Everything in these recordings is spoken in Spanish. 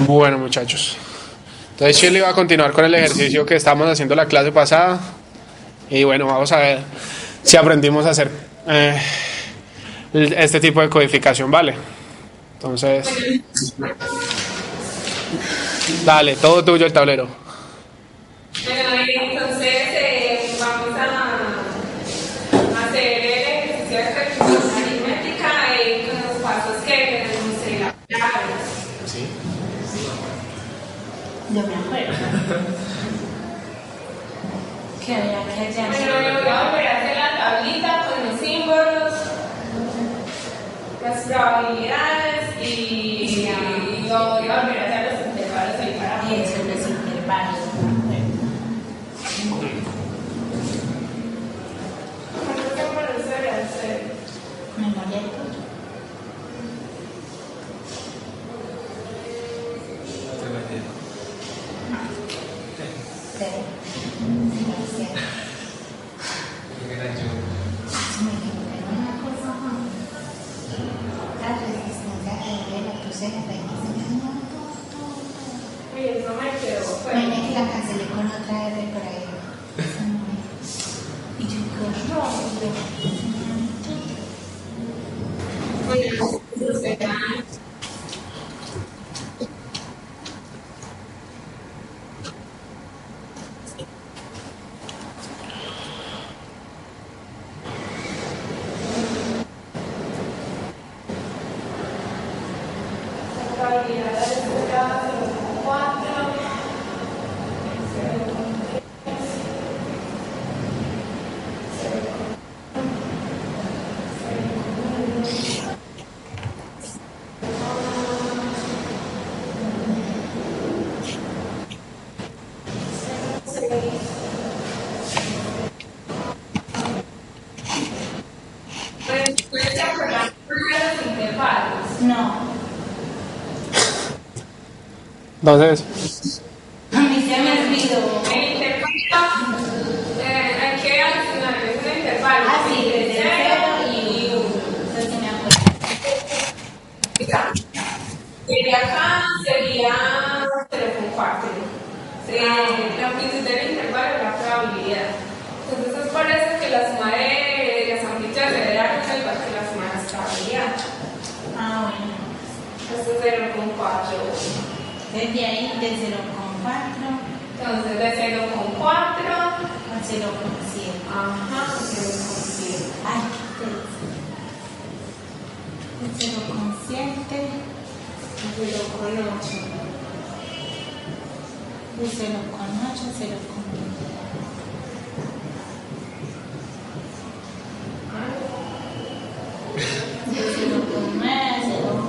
Bueno, muchachos. Entonces Shirley va a continuar con el ejercicio que estábamos haciendo la clase pasada. Y bueno, vamos a ver si aprendimos a hacer este tipo de codificación, ¿vale? Entonces, dale, todo tuyo el tablero. Bueno, entonces vamos a hacer el ejercicio de recursos aritmética con los pasos que tenemos en la clave. Sí. No me acuerdo. ¿Qué había que hacer? Bueno, yo voy a volver a hacer la tablita con los símbolos, las probabilidades y voy a volver a hacer los intervalos ahí para Eso, los intervalos. ¿Cuántos símbolos se debe hacer? Memoria de todo. Uy, eso me quedó fuerte. Imagina que la cancelé con otra R por ahí. Y yo, qué rollo. Probabilidades de 4. ¿Puedes acordar de los intervalos? No, Entonces, a mí se me olvidó. El intervalo, hay que adicionar un intervalo. Ah, sí, desde el 0 y 1. Eso sí me acuerdo. Y de acá sería 0,4. La amplitud del intervalo es la probabilidad. Entonces es por eso que la suma de las amplitudes de la luz es igual que la suma de la estabilidad. Ah, bueno. Esto es 0,4. Desde ahí, de 0,4 Entonces de 0,4 a 0,7. ajá, 0,7. Ay, qué de 0,7 a 0,8. De 0,8 a 0,9. De 0,9 a 0,96.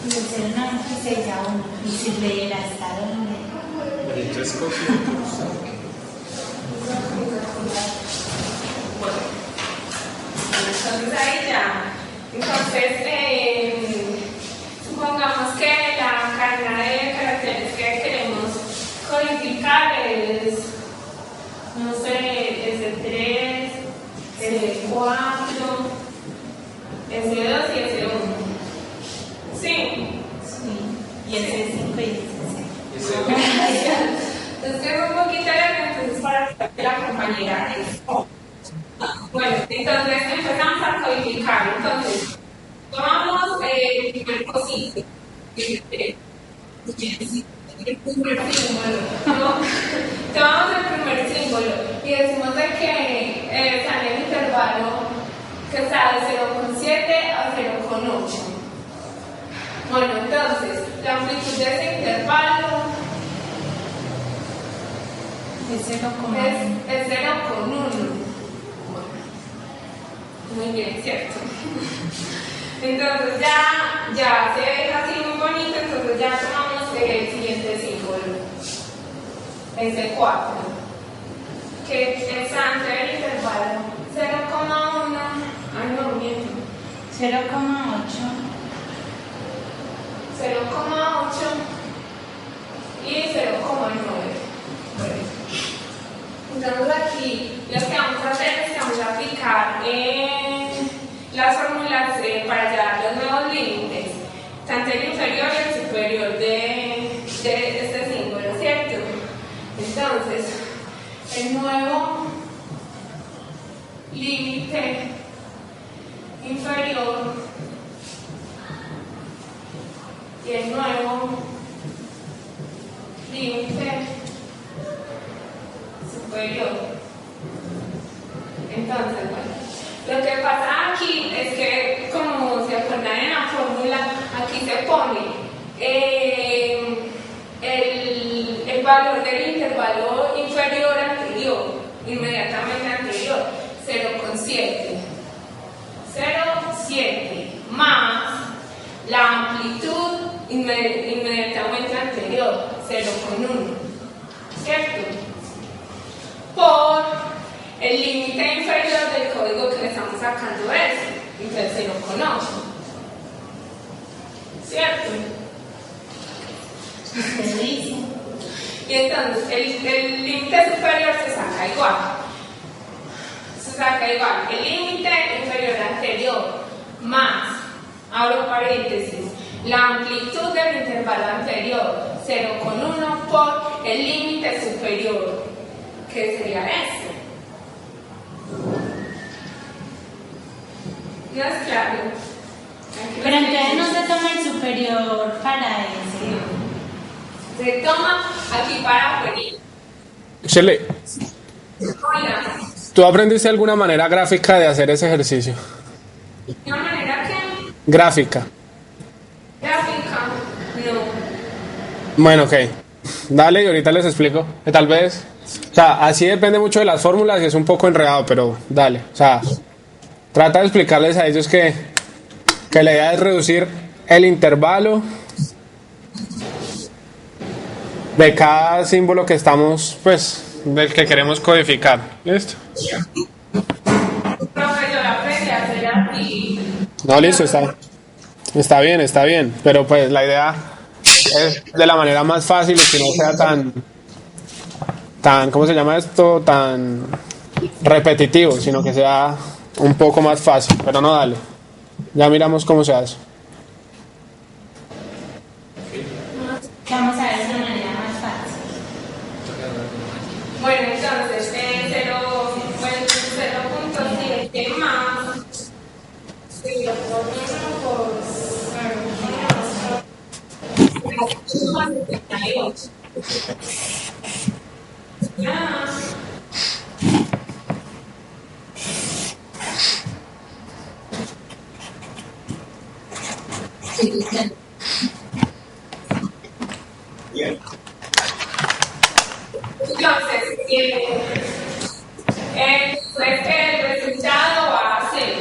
De 0,96 a 1. Y si le la está donde. Entonces ahí ya. Entonces, supongamos que la cadena de caracteres que queremos codificar es, no sé, S3, S4, S2 y S1. Sí. Sí. Y el C5 y el C6. Entonces es un poquito largo, entonces para que la compañera bueno, entonces empezamos a codificar. Entonces, tomamos el primer cosito, el primer símbolo, ¿no? Tomamos el primer símbolo y decimos de que sale el intervalo que está de 0,7 a 0,8. Bueno, entonces, la amplitud de ese intervalo Es 0,1. es 0,1. Muy bien, ¿cierto? Entonces ya se ve así muy bonito, entonces ya tomamos el siguiente símbolo, S4, que es antes del intervalo 0,1, ay no, miento, 0,8. 0,8 y 0,9. Entonces aquí lo que vamos a hacer es que vamos a aplicar la las fórmulas para hallar los nuevos límites, tanto el inferior y el superior de este símbolo, ¿cierto? Entonces, el nuevo límite inferior y el nuevo límite superior. Entonces, bueno, lo que pasa aquí es que, como se acuerdan en la fórmula, aquí se pone el valor del intervalo inferior anterior, inmediatamente anterior, 0,7. 0,7 más la amplitud inmediatamente anterior, 0,1, ¿cierto? Por el límite inferior del código que le estamos sacando entonces 0,8, ¿cierto? Y entonces el límite superior se saca igual. El límite inferior anterior más, abro paréntesis, la amplitud del intervalo anterior, 0,1 por el límite superior, que sería este. ¿No es claro? Pero entonces no se toma el superior para ese. Se toma aquí para venir. Shirley, Hola. ¿tú aprendiste alguna manera gráfica de hacer ese ejercicio? ¿De una manera que? Gráfica. Gráfica. No. Bueno, ok. Dale y ahorita les explico. Que tal vez, o sea, así depende mucho de las fórmulas y es un poco enredado, pero dale. O sea, trata de explicarles a ellos que la idea es reducir el intervalo de cada símbolo que estamos, pues, del que queremos codificar. ¿Listo? Profe, yo la aprendí a hacer así. No, listo, está bien, pero pues la idea es de la manera más fácil y que no sea tan, ¿cómo se llama esto? Tan repetitivo, sino que sea un poco más fácil, pero no, dale. Ya miramos cómo se hace. Vamos a ver de una manera más fácil. Bueno, entonces, 0.7 más 0 por 78. Entonces, pues el resultado va a ser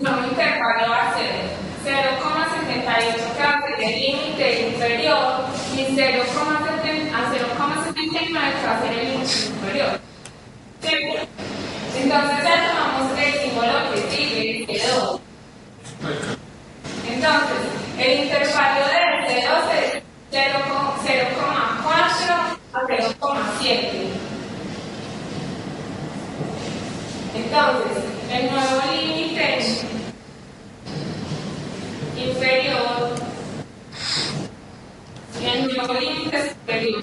no, mi intervalo va a ser 0,78 que va a ser el límite inferior y 0,79 que va a ser el límite superior. ¿Cierto? Entonces ya tomamos el símbolo que sigue, el 2. Entonces, el intervalo de 0 es 0,4 a 0,7. Entonces, el nuevo límite inferior y el nuevo límite superior.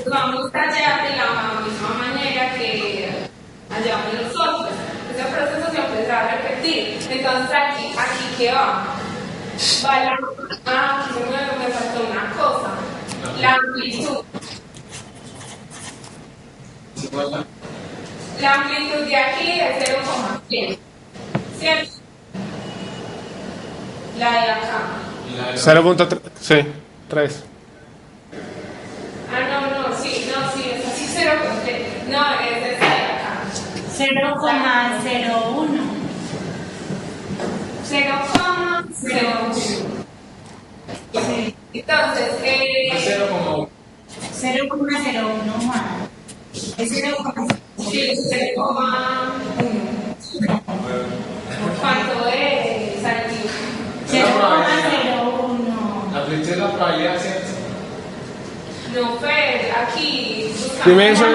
Vamos a hallar de la misma manera que hallamos nosotros. Ese proceso se empezará a repetir. Entonces, aquí ¿qué va? Aquí me faltó una cosa. La amplitud. La amplitud de aquí es 0,100. ¿Cierto? La de acá. 0.3, sí, 3. No, sí, es así 0,3. No, es esta de acá. 0,01. 0,01. Entonces, 0,01 más. Es 0,01. Sí, 0,1. ¿Cuánto es, Santi? 0,01 Esa es la probabilidad, ¿cierto? No, Fer, aquí buscamos. Dime eso,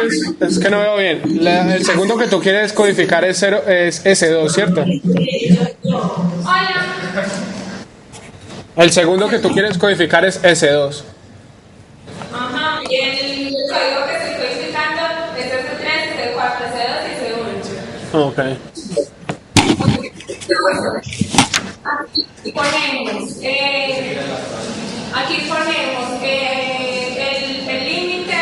es que no veo bien. El segundo que tú quieres codificar es, es S2, ¿cierto? Hola. El segundo que tú quieres codificar es S2. Ajá, y el código que estoy codificando es S3, S4, S2 y S1. Ok. Aquí ponemos, el límite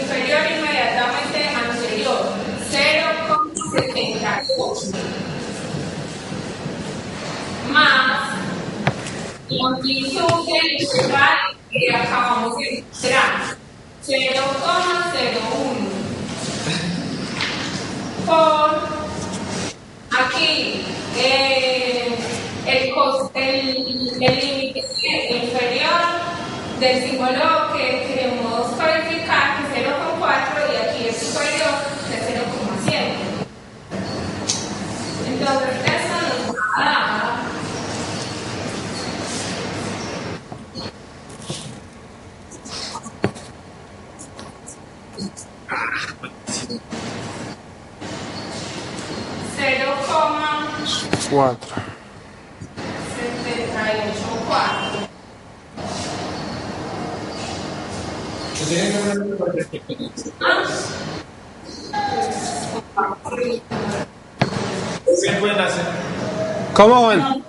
inferior inmediatamente anterior, 0,78, más la amplitud del intervalo que acabamos de encontrar, 0,01, por aquí el límite inferior del símbolo que queremos codificar, que es 0,4, y aquí el superior de 0,7. Entonces, esto nos va a dar 4. 0,784. ¿Qué pueden hacer? ¿Cómo, Juan?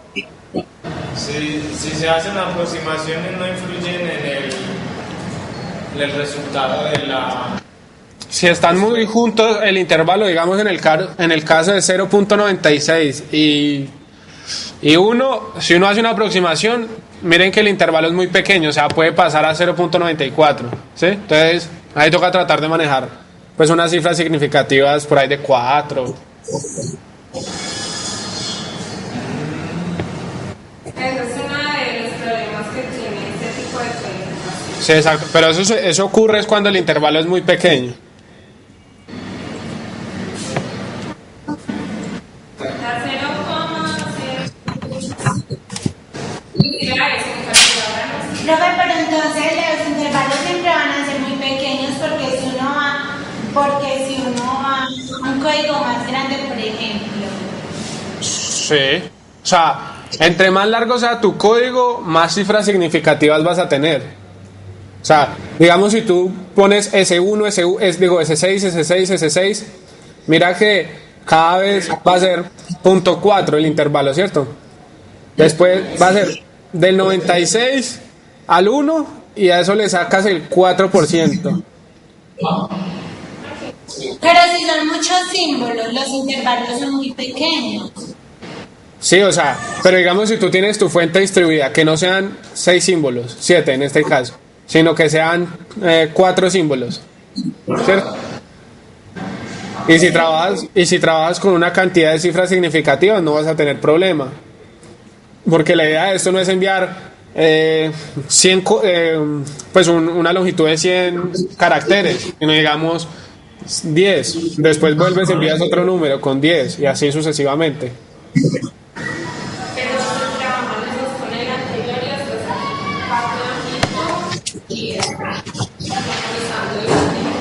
Si se hacen aproximaciones, no influyen en el resultado de la... Si están muy juntos, el intervalo, digamos en el caso de 0,96 y 1, si uno hace una aproximación, miren que el intervalo es muy pequeño, o sea, puede pasar a 0,94, ¿sí? Entonces, ahí toca tratar de manejar pues unas cifras significativas por ahí de 4. Ese es uno de los problemas que tiene este tipo de codificación. Sí, exacto, pero eso ocurre es cuando el intervalo es muy pequeño. Da 0,0. Y era eso, en calculadora. Profe, pero entonces los intervalos siempre van a ser muy pequeños porque si uno va a un código más grande, por ejemplo. Sí, o sea, entre más largo sea tu código, más cifras significativas vas a tener. O sea, digamos si tú pones S1, S6, S6, S6, mira que cada vez va a ser 0,4 el intervalo, ¿cierto? Después va a ser del 96 al 1 y a eso le sacas el 4%. Pero si son muchos símbolos, los intervalos son muy pequeños. Sí, o sea, pero digamos si tú tienes tu fuente distribuida, que no sean 6 símbolos, 7 en este caso, sino que sean 4 símbolos, ¿cierto? Y si trabajas con una cantidad de cifras significativas, no vas a tener problema. Porque la idea de esto no es enviar 100, pues una longitud de 100 caracteres, sino digamos 10. Después vuelves y envías otro número con 10 y así sucesivamente. Pero trabajamos con el anterior y después parte de amplitud y analizando el anterior.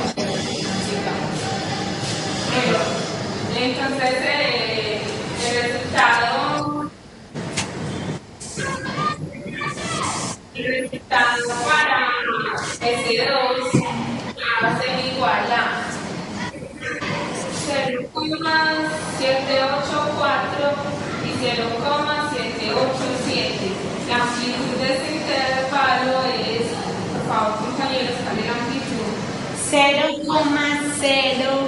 Entonces, el resultado para S2 va a ser igual a 0,784 y 0,787. La amplitud de este intervalo es, por favor, compañeros, ¿cuál es la amplitud? 0,001.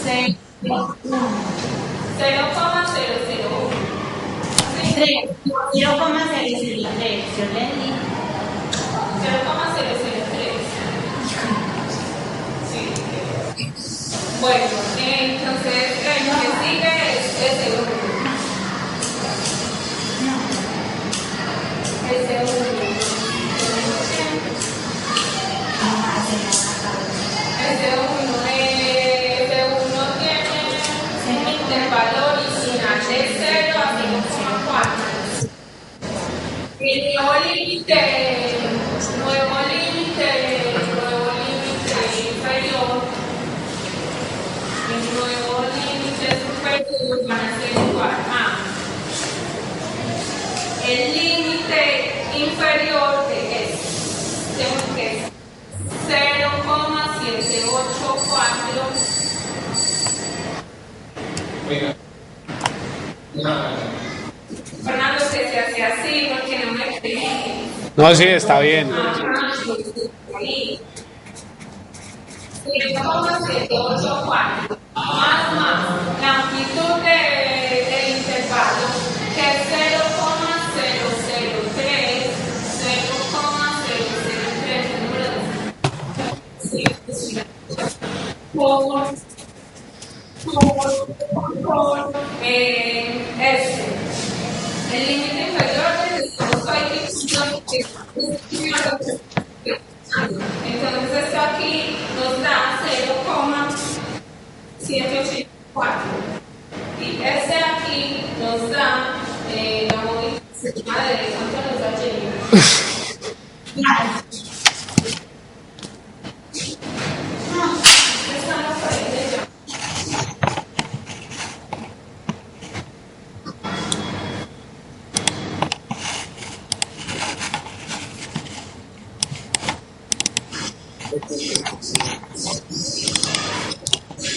0,001. 0,003. Yo le di 0,003. Sí. Bueno, entonces el que sigue es S1. S1. S1 tiene un intervalo original de 0 a 0,4. El nuevo límite inferior, el nuevo límite superior van a ser igual a el límite inferior de este, que es 0,784. Oiga. Fernando, que se hace así porque no me creí. No, sí, está bien. Ajá, ahí. 0,784 más la amplitud del intervalo, que es 0,003, 0,003, el número de por este. El límite inferior del entonces esto aquí nos da 0,784 y este aquí nos da la modificación de cuánto nos da Jenny.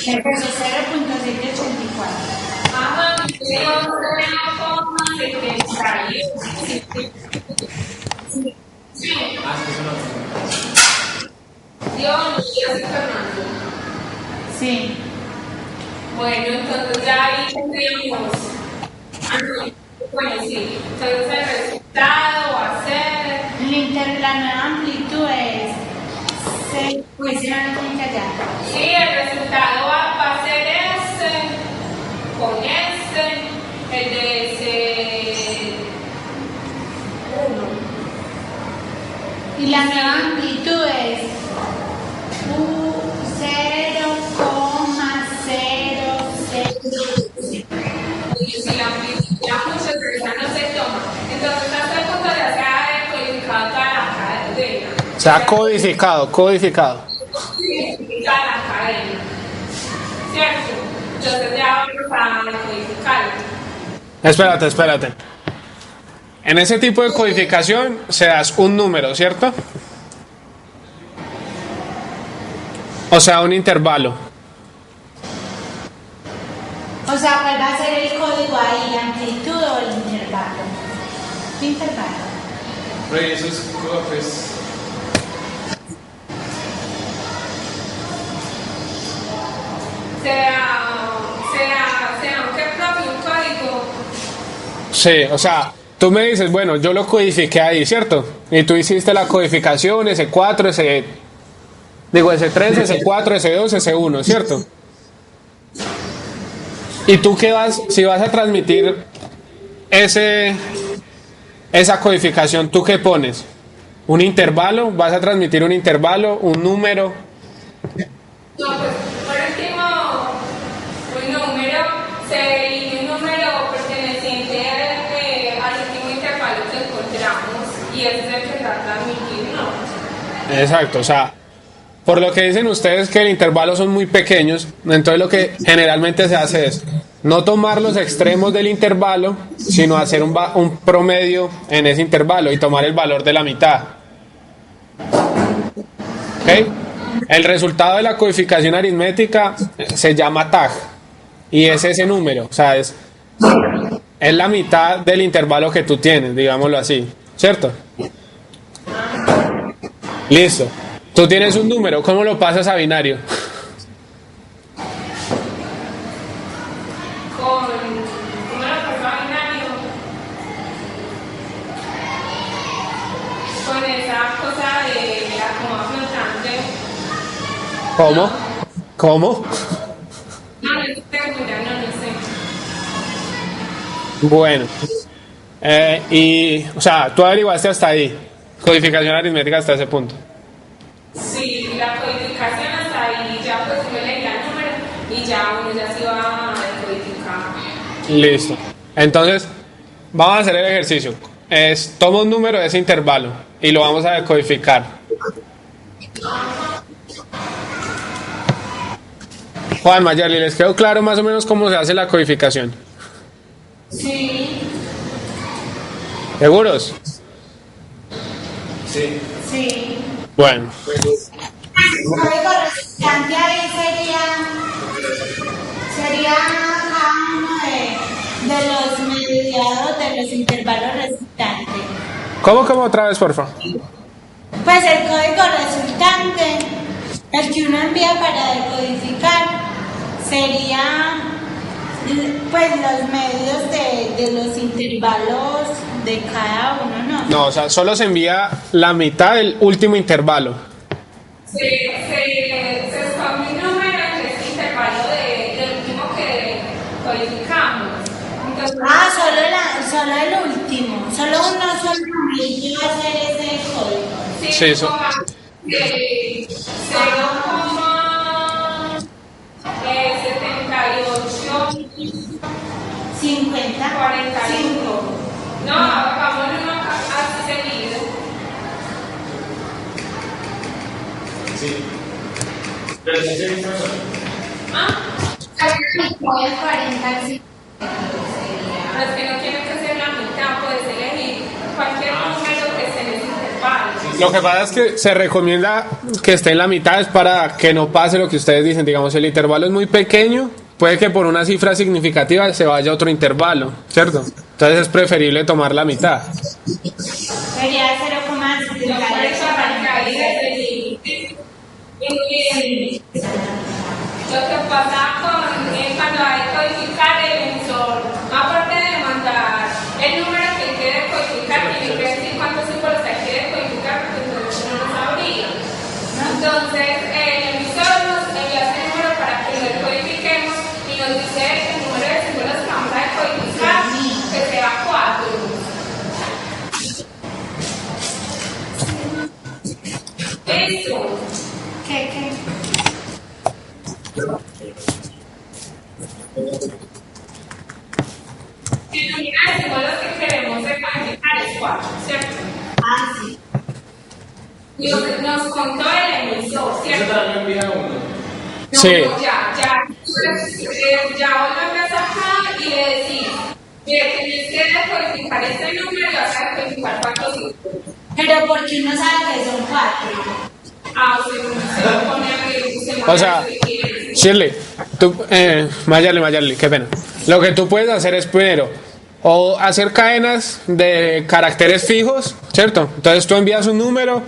Me puso 0.784. Ajá, 0,78. Dios, Fernando. Sí. Bueno, entonces ya ahí tendríamos. Bueno, sí. Entonces el resultado va a ser. La nueva amplitud es. Pues era la técnica ya. Sí, el resultado va a ser este, con este, el de ese 1. Y la nueva amplitud es 0,006. Y si la amplitud ya muchas veces no se toma, entonces hasta el punto de hacer codificado toda la cadena. Se ha codificado. Codificar la cadena, ¿cierto? Entonces ya vamos a codificarla. Espérate. En ese tipo de codificación se das un número, ¿cierto? O sea, un intervalo. O sea, ¿cuál va a ser el código ahí? ¿La amplitud o el intervalo? ¿Qué intervalo? Pero eso es pues. Sea aunque propio un código. Sí, o sea, tú me dices, bueno, yo lo codifiqué ahí, ¿cierto? Y tú hiciste la codificación, S4, S3, S4, S2, S1, ¿cierto? ¿Y tú qué vas, si vas a transmitir esa codificación, tú qué pones? ¿Un intervalo? ¿Vas a transmitir un intervalo? ¿Un número? No, pues por último, un número, se elige un número perteneciente al último intervalo que encontramos y ese es el que se va a transmitir, ¿no? Exacto, o sea, por lo que dicen ustedes que el intervalo son muy pequeños, entonces lo que generalmente se hace es no tomar los extremos del intervalo, sino hacer un promedio en ese intervalo y tomar el valor de la mitad. ¿Ok? El resultado de la codificación aritmética se llama tag y es ese número, o sea, es la mitad del intervalo que tú tienes, digámoslo así, ¿cierto? Listo. Tú tienes un número, ¿cómo lo pasas a binario? ¿Cómo lo pasó a binario? Con esa cosa de la coma flotante. ¿Cómo? ¿Cómo? No estoy segura, no sé. Bueno. O sea, tú averiguaste hasta ahí. Codificación aritmética hasta ese punto. Sí, la codificación hasta ahí, ya pues uno le da el número y ya uno ya se va a decodificar. Listo. Entonces, vamos a hacer el ejercicio. es toma un número de ese intervalo y lo vamos a decodificar. Juan, Mayerly, ¿les quedó claro más o menos cómo se hace la codificación? Sí. ¿Seguros? Sí. Sí. Bueno, El código resultante ahí sería cada uno de los mediados de los intervalos resultantes. ¿cómo otra vez, porfa? Pues el código resultante, el que uno envía para decodificar, sería pues los medios de los intervalos de cada uno, ¿no? No, o sea, solo se envía la mitad del último intervalo. Se escoge un número en este intervalo del último que codificamos. Entonces, Solo el último, solo uno solo numerito va a ser ese código. Sí, eso. 0,78 50, 45. No, hagámoslo así seguido. Sí. Pero si se dice eso. Ah, 40, sí. pero es que no tiene que ser la mitad, puedes elegir cualquier número que esté en ese intervalo. Lo que pasa es que se recomienda que esté en la mitad es para que no pase lo que ustedes dicen. Digamos, el intervalo es muy pequeño, puede que por una cifra significativa se vaya a otro intervalo, ¿cierto? Entonces es preferible tomar la mitad. Sería Yo por eso arranqué ahí 0,78. desde el límite. Y lo que pasa cuando hay que codificar el emisor, aparte de mandar el número que quiere codificar, tiene que decir cuántos símbolos hay que decodificar, porque entonces no lo sabría. Entonces, el emisor nos envía ese número para que lo decodifiquemos y nos dice el número de símbolos que vamos a decodificar, que sea 4. Listo. ¿Qué? Si nos mira el símbolo que queremos decodificar es 4, ¿cierto? Sí. Y nos contó el emisor, Eso ¿cierto? también envía uno. No, Sí. no, ya vos lo ves acá y le decís, mire, tenés que decodificar este número y vas a decodificar 4 símbolos. Pero porque uno sabe que son 4. Ah, se lo pone a ver, O sea, Shirley, Mayerly, qué pena. Lo que tú puedes hacer es primero, o hacer cadenas de caracteres fijos, ¿cierto? Entonces tú envías un número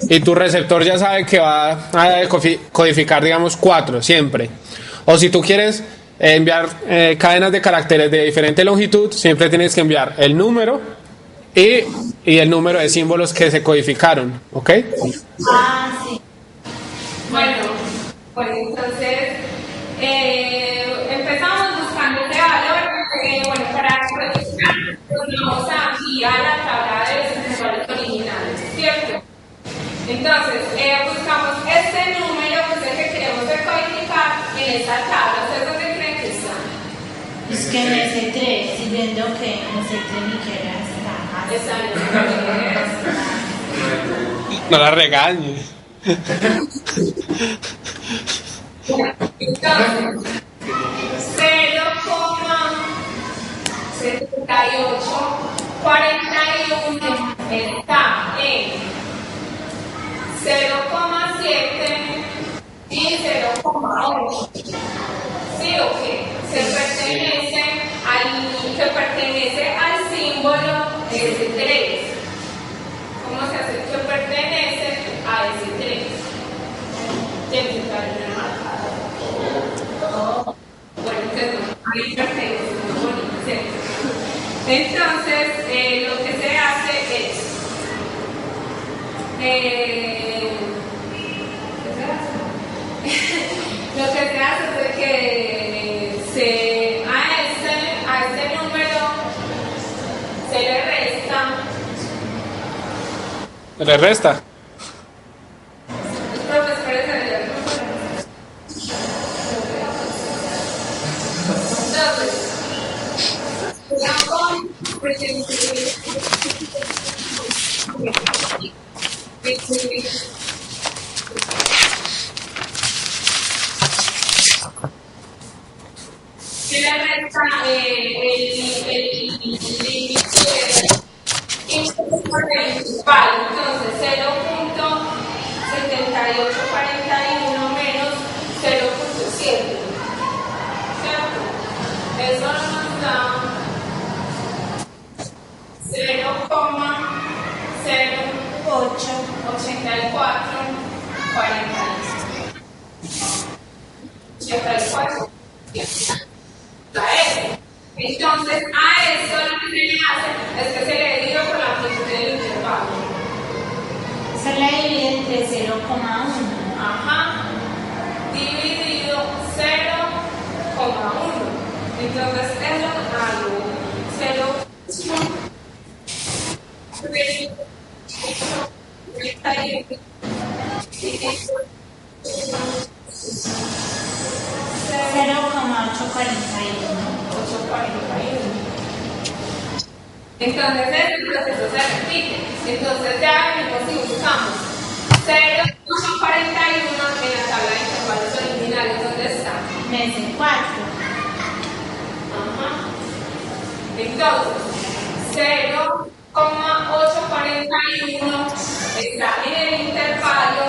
y tu receptor ya sabe que va a codificar, digamos, 4 siempre. O si tú quieres enviar cadenas de caracteres de diferente longitud, siempre tienes que enviar el número y el número de símbolos que se codificaron, ¿ok? Sí. Bueno, pues entonces empezamos buscando este valor. Bueno, para codificar, pues vamos aquí a la tabla de los intervalos originales, ¿cierto? Entonces, buscamos este número, que es el que queremos decodificar, en esta tabla. ¿Ustedes dónde creen que está? Es que en S3, si viendo que en S3 ni siquiera está. Está en el No la regañes. Entonces, 0,7841 está en 0,7 y 0,8. ¿Sí o qué? Que pertenece al símbolo S3. ¿Cómo se hace? Que pertenece a S3. Tiene que estar en el marcador. Bueno, entonces ahí pertenece, muy bonito, ¿cierto? Entonces, lo que se hace es lo que se hace es que a este número se le resta. ¿Le resta? Los profesores de la entonces, Que le resta el límite principal, entonces 0.7841 menos 0.7, ¿cierto? Eso nos da 0,08444. Entonces, a esto lo que se le hace es que se le divide por la amplitud del intervalo. Se le divide entre 0,1. Ajá. Dividido 0,1. Entonces, eso algo 0. 0,841. Entonces, el proceso se repite. Entonces, ya venimos y buscamos 0,841 en la tabla de intervalos originales. ¿Dónde está? Menos 4. Ajá. Entonces, 0,841 está en el intervalo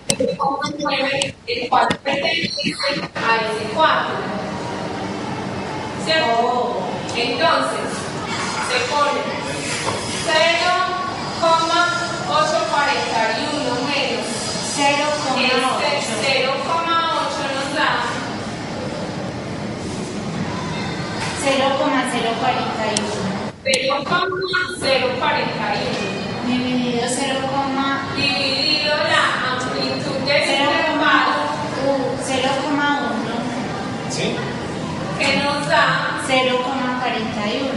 0,9, el cual pertenece a ese 4. ¿Cierto? Entonces, se pone 0,841 menos 0,8 nos da 0,041. 0,041 Dividido 0, dividido la amplitud del intervalo 0,1. ¿Sí? que nos da 0,41.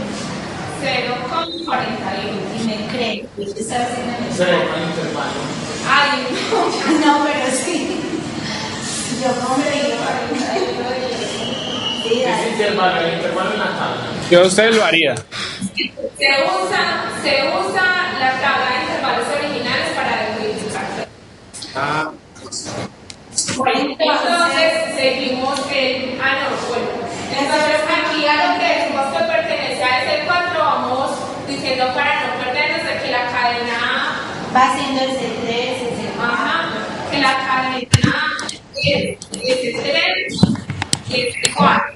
0,41. Y me cree, yo estaba haciendo el Pero no hay intervalo. Ay, no. No, pero sí. Yo como le digo 41. Sí, ¿Qué es dale. intervalo? El intervalo en la tabla. Yo a usted lo haría. Se usa la tabla de intervalos originales para decodificar. Ah, Entonces seguimos el. No, bueno. Entonces aquí a lo que decimos que pertenece a ese 4, vamos diciendo para no perdernos de que la cadena. Va siendo ese 3, ese 4. Ajá, que la cadena es ese 3 y ese 4.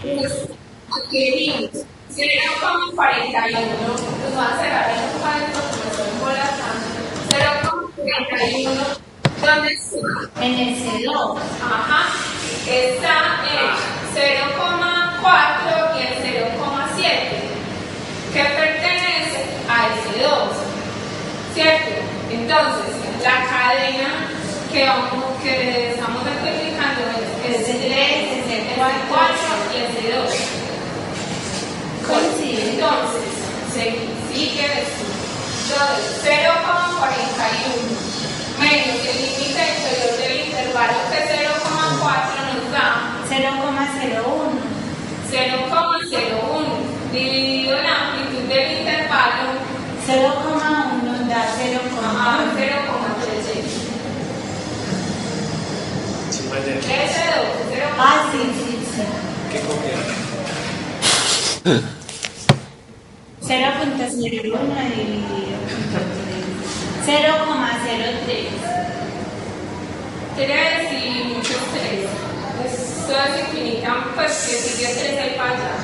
Pues, aquí venimos. 0,41. Pues van a cerrar el cuadro porque me estoy embolazando. 0,41. ¿Dónde está? En el C2. Ajá. Está en 0,4 y en 0,7. Que pertenece a ese 2. ¿Cierto? Entonces, la cadena que estamos decodificando es ese 3, ese 4 y ese 2. Coincide. Entonces, sigue esto. Entonces, 0,41 menos el límite inferior del intervalo que 0,4 nos da 0,01. 0,01 dividido la amplitud del intervalo 0,1 da 0,1. 0,36. sí, vaya. Ese 2, Ah, sí. ¿Qué copia? 0,01 dividido 0,03. quiere decir muchos 3. Esto es infinita, pues que sigue 3 ahí para allá.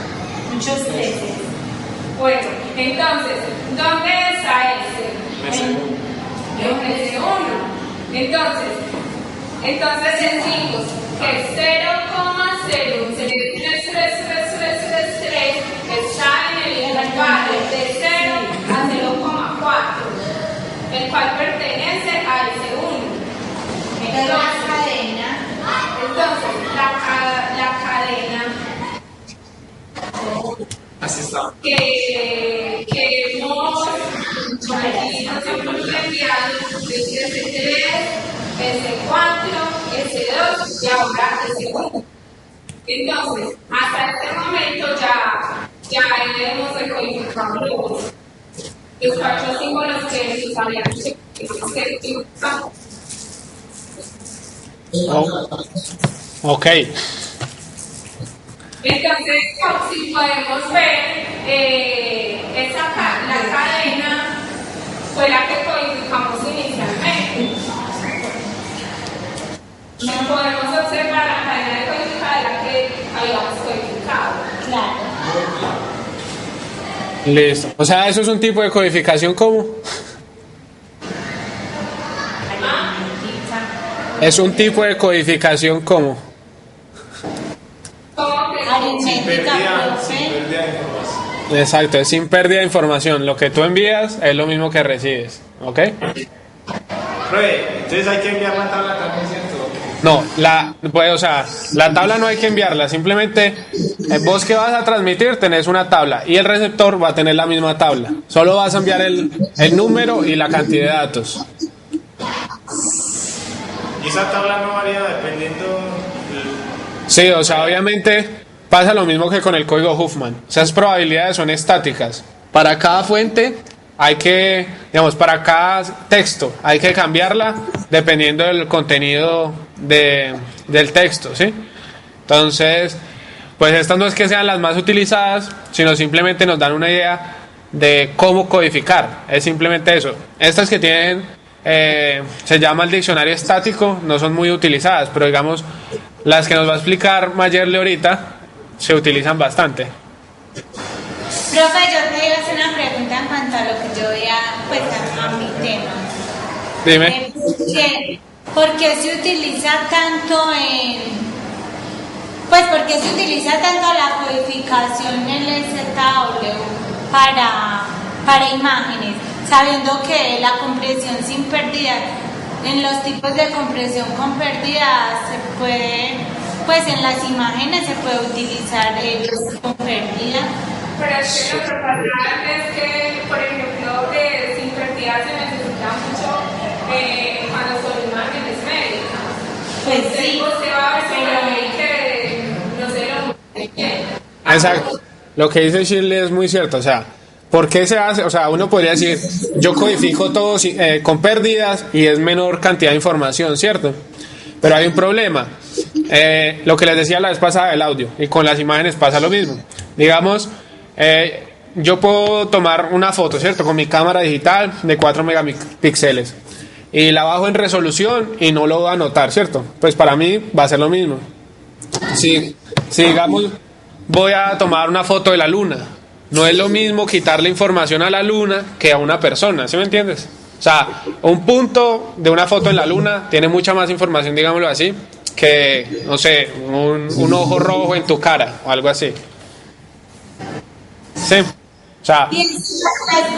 Muchos 13. Bueno, entonces, ¿dónde está ese? En ese 1. Entonces decimos que 0,0333333 está en el intervalo de 0 a 0,4, el cual pertenece a ese 1. Entonces, cadena. Entonces, la cadena Así está. que hemos aquí nos hemos enviado es ese 3, ese 4, ese 2 y ahora ese 1. Entonces, hasta este momento ya ya hemos decodificado los cuatro símbolos que sabíamos que usamos. Ok. Entonces, si podemos ver, la cadena fue la que codificamos inicialmente. Podemos observar la cadena codificada la que habíamos codificado. Claro. Listo. O sea, eso es un tipo de codificación, ¿cómo? Es un tipo de codificación, ¿cómo? Aritmética, profe. Exacto, es sin pérdida de información. Lo que tú envías es lo mismo que recibes, ¿ok? Profe, entonces hay que enviar la tabla también, ¿cierto? No, pues, o sea, la tabla no hay que enviarla, simplemente vos que vas a transmitir tenés una tabla y el receptor va a tener la misma tabla. Solo vas a enviar el número y la cantidad de datos. Y esa tabla no varía dependiendo Sí, o sea, obviamente pasa lo mismo que con el código Huffman. Esas probabilidades son estáticas. Para cada fuente hay que, digamos, para cada texto hay que cambiarla dependiendo del contenido del texto, ¿sí? Entonces, pues estas no es que sean las más utilizadas, sino simplemente nos dan una idea de cómo codificar. Es simplemente eso. Estas que tienen, se llama el diccionario estático, no son muy utilizadas, pero digamos, las que nos va a explicar Mayerle ahorita, se utilizan bastante. Profe, yo te iba a hacer una pregunta en cuanto a lo que yo veía, pues a mi tema. Dime. ¿Por qué se utiliza tanto por qué se utiliza tanto la codificación en el ZW para imágenes, sabiendo que la compresión sin pérdida, en los tipos de compresión con pérdida se puede, pues en las imágenes se puede utilizar con pérdida? Pero es que lo que pasa es que, por ejemplo, sin pérdida se necesita mucho cuando son imágenes médicas. Pues sí, Usted va a ver que no se lo Exacto. Lo que dice Shirley es muy cierto. O sea, ¿por qué se hace? O sea, uno podría decir, yo codifico todo con pérdidas y es menor cantidad de información, ¿cierto? Pero hay un problema. Lo que les decía la vez pasada del audio, y con las imágenes pasa lo mismo. Digamos, yo puedo tomar una foto, ¿cierto? Con mi cámara digital de 4 megapíxeles y la bajo en resolución y no lo voy a notar, ¿cierto? Pues para mí va a ser lo mismo. Si digamos, voy a tomar una foto de la luna, no es lo mismo quitarle información a la luna que a una persona, ¿sí me entiendes? O sea, un punto de una foto en la luna tiene mucha más información, digámoslo así, que, no sé, un ojo rojo en tu cara o algo así. Sí, o sea... Y las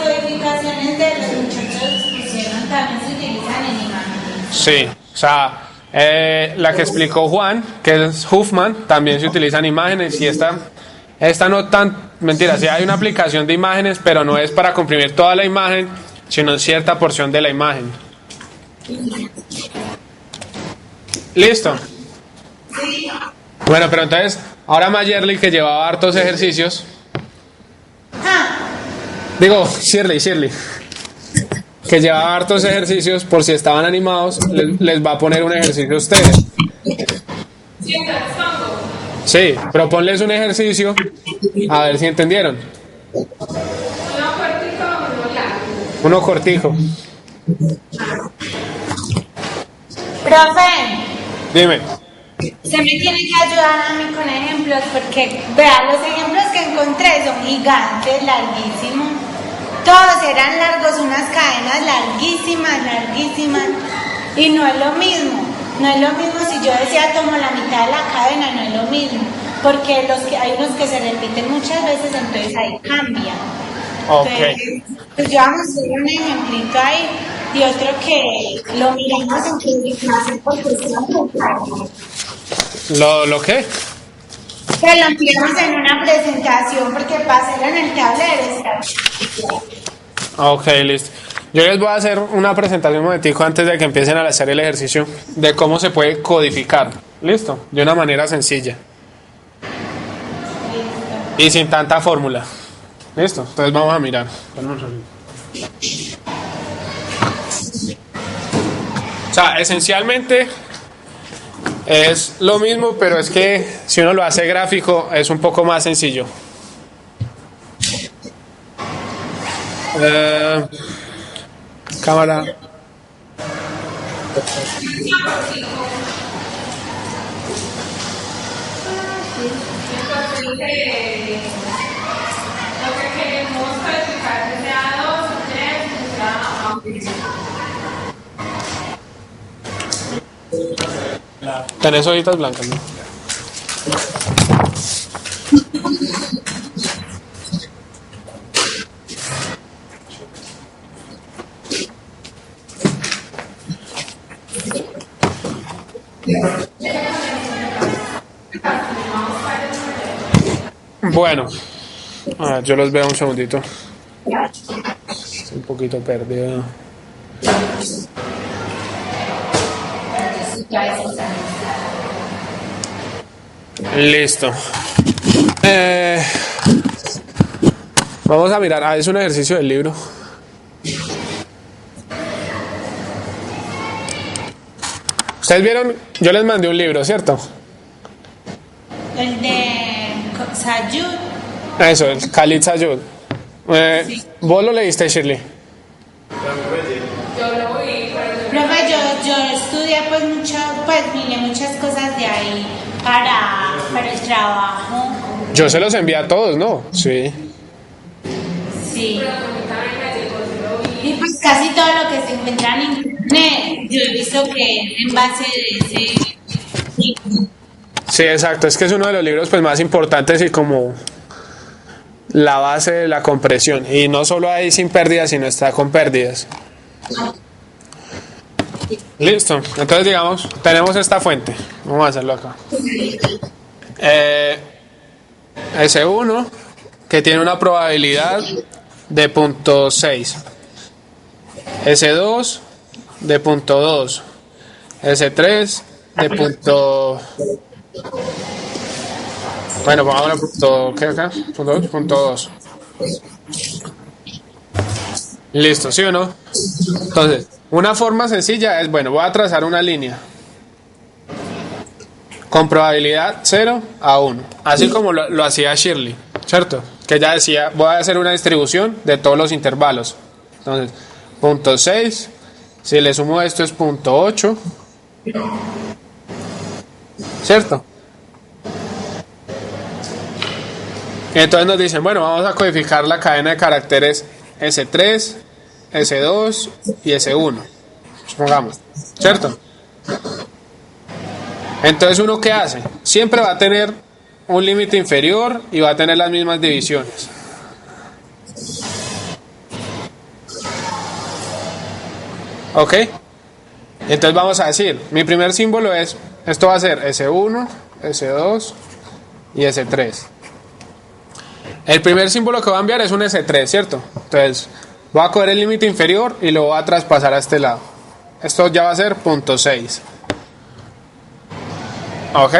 codificaciones de los muchachos que pusieron también se utilizan en imágenes. Sí, o sea, la que explicó Juan, que es Huffman, también se utilizan imágenes y esta no tan... Mentira, sí hay una aplicación de imágenes, pero no es para comprimir toda la imagen, sino cierta porción de la imagen. ¿Listo? Bueno, pero entonces, ahora Mayerly, que llevaba hartos ejercicios... Digo, Shirley, que llevaba hartos ejercicios, por si estaban animados, les va a poner un ejercicio a ustedes. Sí, proponles un ejercicio, a ver si entendieron. Uno cortico. Profe, Dime. se me tiene que ayudar a mí con ejemplos porque, vea, los ejemplos que encontré son gigantes, larguísimos. Todos eran largos, unas cadenas larguísimas, y no es lo mismo. No es lo mismo si yo decía tomo la mitad de la cadena, no es lo mismo, porque hay unos que se repiten muchas veces, entonces ahí cambian. Ok. Entonces, pues yo vamos a hacer un ejemplito ahí y otro que lo miramos en clase porque ¿Lo qué? que lo miramos en una presentación porque para hacerlo en el tablero está. Ok, listo. Yo les voy a hacer una presentación un momentico antes de que empiecen a hacer el ejercicio de cómo se puede codificar. ¿Listo? De una manera sencilla. Listo. y sin tanta fórmula. ¿Listo? Entonces vamos a mirar. O sea, esencialmente es lo mismo, pero es que si uno lo hace gráfico es un poco más sencillo. Cámara. Lo que queremos calificar que sea 2 o 3, que sea aunque. Tenés hojitas blancas, ¿no? Bueno, yo los veo un segundito. Estoy un poquito perdido. Listo. Vamos a mirar. Es un ejercicio del libro. Ustedes vieron, yo les mandé un libro, ¿cierto? El de Sayud. Eso, el Khalid Sayud. Sí. ¿Vos lo leíste, Shirley? Yo lo vi, Profe, yo estudié pues miré muchas cosas de ahí para el trabajo. Yo se los envié a todos, ¿no? Sí. Sí. Y pues casi todo lo que se encuentra en internet, yo he visto que en base de ese. Sí, exacto. Es que es uno de los libros pues más importantes y como la base de la compresión. Y no solo hay sin pérdidas, sino está con pérdidas. Listo. Entonces, digamos, tenemos esta fuente. Vamos a hacerlo acá. S1, que tiene una probabilidad de 0.6. S2, de 0.2. S3, de Bueno, vamos a ver punto, ¿qué acá? Punto 2. Listo, ¿sí o no? Entonces, una forma sencilla es, bueno, voy a trazar una línea con probabilidad 0 a 1, así como lo hacía Shirley, ¿cierto? Que ella decía, voy a hacer una distribución de todos los intervalos. Entonces, 0.6, si le sumo esto es 0.8, ¿cierto? Y entonces nos dicen, bueno, vamos a codificar la cadena de caracteres S3, S2 y S1, supongamos, ¿cierto? Entonces, ¿uno qué hace? Siempre va a tener un límite inferior y va a tener las mismas divisiones. ¿Ok? Entonces vamos a decir, mi primer símbolo es, esto va a ser S1, S2 y S3. El primer símbolo que voy a enviar es un S3, ¿cierto? Entonces, voy a coger el límite inferior y lo voy a traspasar a este lado. Esto ya va a ser 0.6. ¿Ok?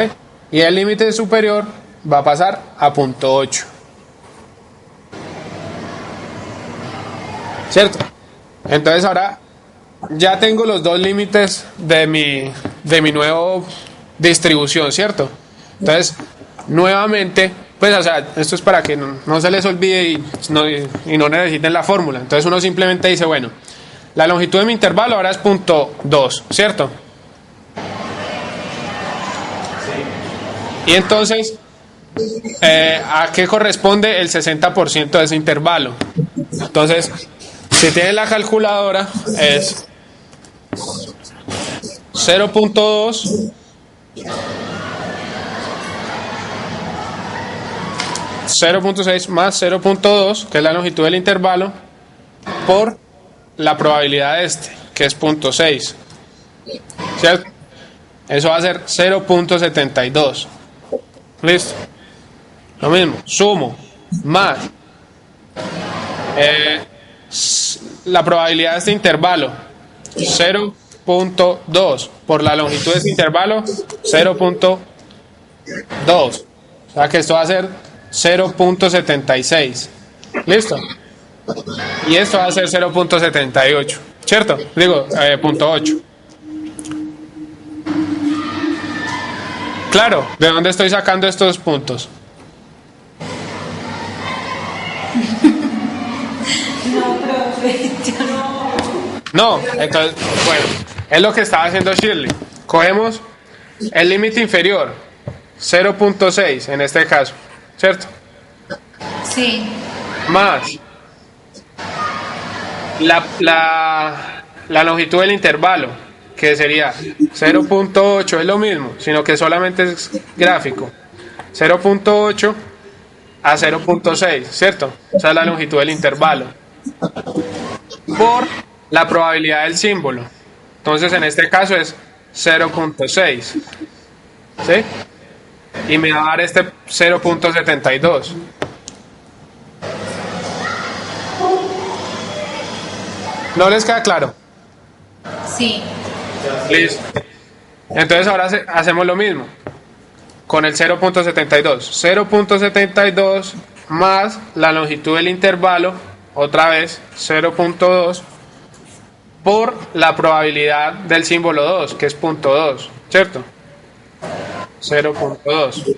Y el límite superior va a pasar a 0.8. ¿Cierto? Entonces ahora ya tengo los dos límites de mi nueva distribución, ¿cierto? Entonces, nuevamente, pues, o sea, esto es para que no se les olvide y no necesiten la fórmula. Entonces uno simplemente dice, bueno, la longitud de mi intervalo ahora es 0.2, ¿cierto? Y entonces, ¿a qué corresponde el 60% de ese intervalo? Entonces, si tienen la calculadora, es 0.2 0.6 más 0.2, que es la longitud del intervalo, por la probabilidad de este, que es 0.6. ¿Cierto? Eso va a ser 0.72. ¿Listo? Lo mismo, sumo, más la probabilidad de este intervalo, 0.2, por la longitud de este intervalo, 0.2. O sea que esto va a ser 0.76. ¿Listo? Y esto va a ser 0.78, ¿cierto? Digo, punto 8. Claro, ¿de dónde estoy sacando estos puntos? No, profe, yo no. No, entonces, bueno, es lo que estaba haciendo Shirley. Cogemos el límite inferior, 0.6 en este caso, ¿cierto? Sí. Más la longitud del intervalo, que sería 0.8, es lo mismo, sino que solamente es gráfico. 0.8 a 0.6, ¿cierto? Esa es la longitud del intervalo. Por la probabilidad del símbolo. Entonces, en este caso es 0.6. ¿Sí? Y me va a dar este 0.72. ¿No les queda claro? Sí. Listo. Entonces ahora hacemos lo mismo con el 0.72. 0.72 más la longitud del intervalo, otra vez 0.2, por la probabilidad del símbolo 2, que es 0.2, ¿cierto? 0.2.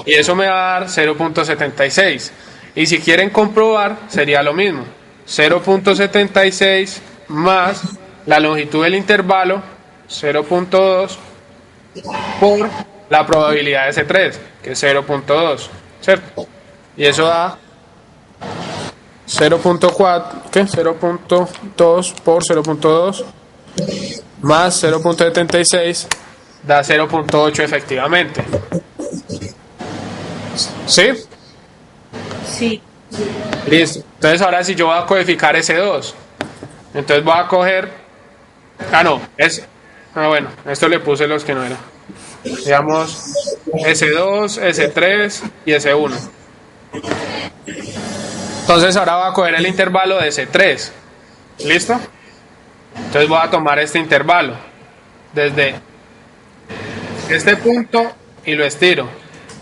Y eso me va a dar 0.76. Y si quieren comprobar, sería lo mismo. 0.76 más la longitud del intervalo, 0.2, por la probabilidad de ese 3, que es 0.2, ¿cierto? Y eso da 0.4, ¿qué? 0.2 por 0.2 más 0.76 da 0.8 efectivamente. ¿Sí? Sí. Listo. Entonces ahora si yo voy a codificar ese 2, entonces voy a coger... bueno, esto le puse los que no eran. Digamos S2, S3 y S1. Entonces ahora voy a coger el intervalo de S3. ¿Listo? Entonces voy a tomar este intervalo desde este punto y lo estiro.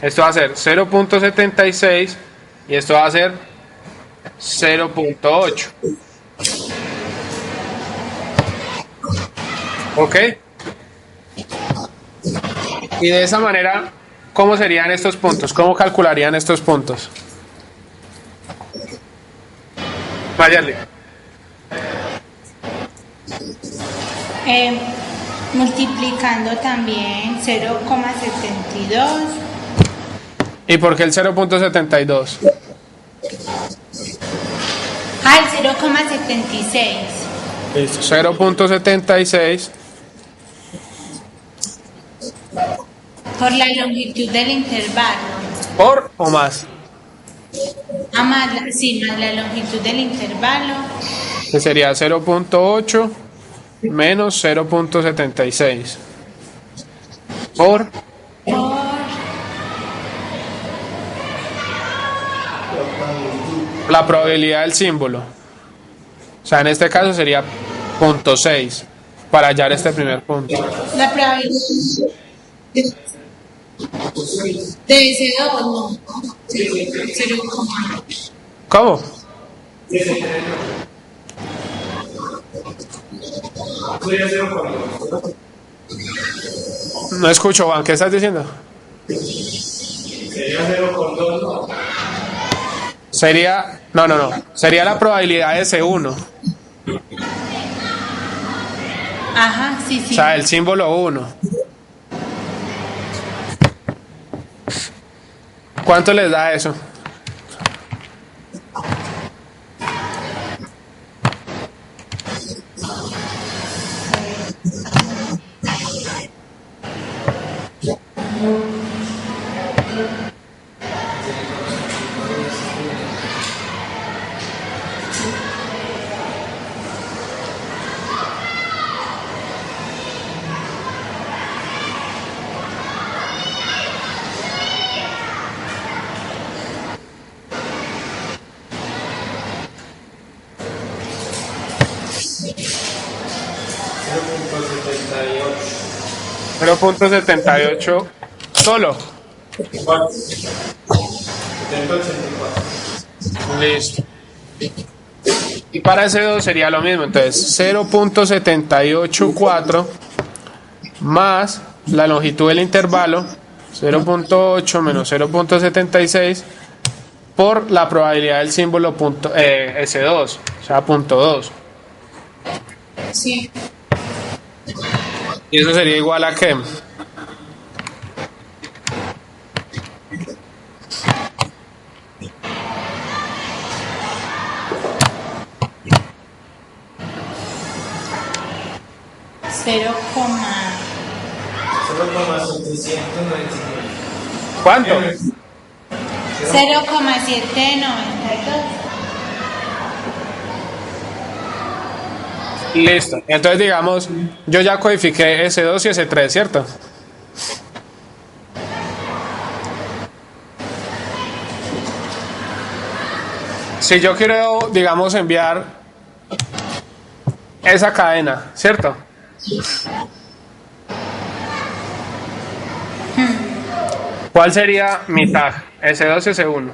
Esto va a ser 0.76 y esto va a ser 0.8. ¿Ok? Y de esa manera, ¿cómo serían estos puntos? ¿Cómo calcularían estos puntos? Mayerly. Multiplicando también 0,72. ¿Y por qué el 0.72? El 0,76. Listo. 0.76 Por la longitud del intervalo. por o más, Más la longitud del intervalo. que sería 0.8 menos 0.76 por Por la probabilidad del símbolo. O sea, en este caso sería 0.6 para hallar este primer punto. la probabilidad de ese 2, no. 0, ¿Cómo? No escucho, Juan, ¿qué estás diciendo? Sería 0,2, ¿no? Sería, no, sería la probabilidad de C1, Ajá, sí. o sea, el símbolo 1. ¿Cuánto les da eso? ¿0.78? 0.78 solo. 184. Listo. Y para ese 2 sería lo mismo. Entonces 0.784 más la longitud del intervalo 0.8 menos 0.76 por la probabilidad del símbolo S2, o sea, punto 2. Sí. Y eso sería igual a ¿qué? Cero coma 0,799. ¿Cuánto? 0,792. Listo. Entonces digamos, yo ya codifiqué S2 y S3, ¿cierto? Si yo quiero, digamos, enviar esa cadena, ¿cierto? ¿Cuál sería mi tag? S2, S1.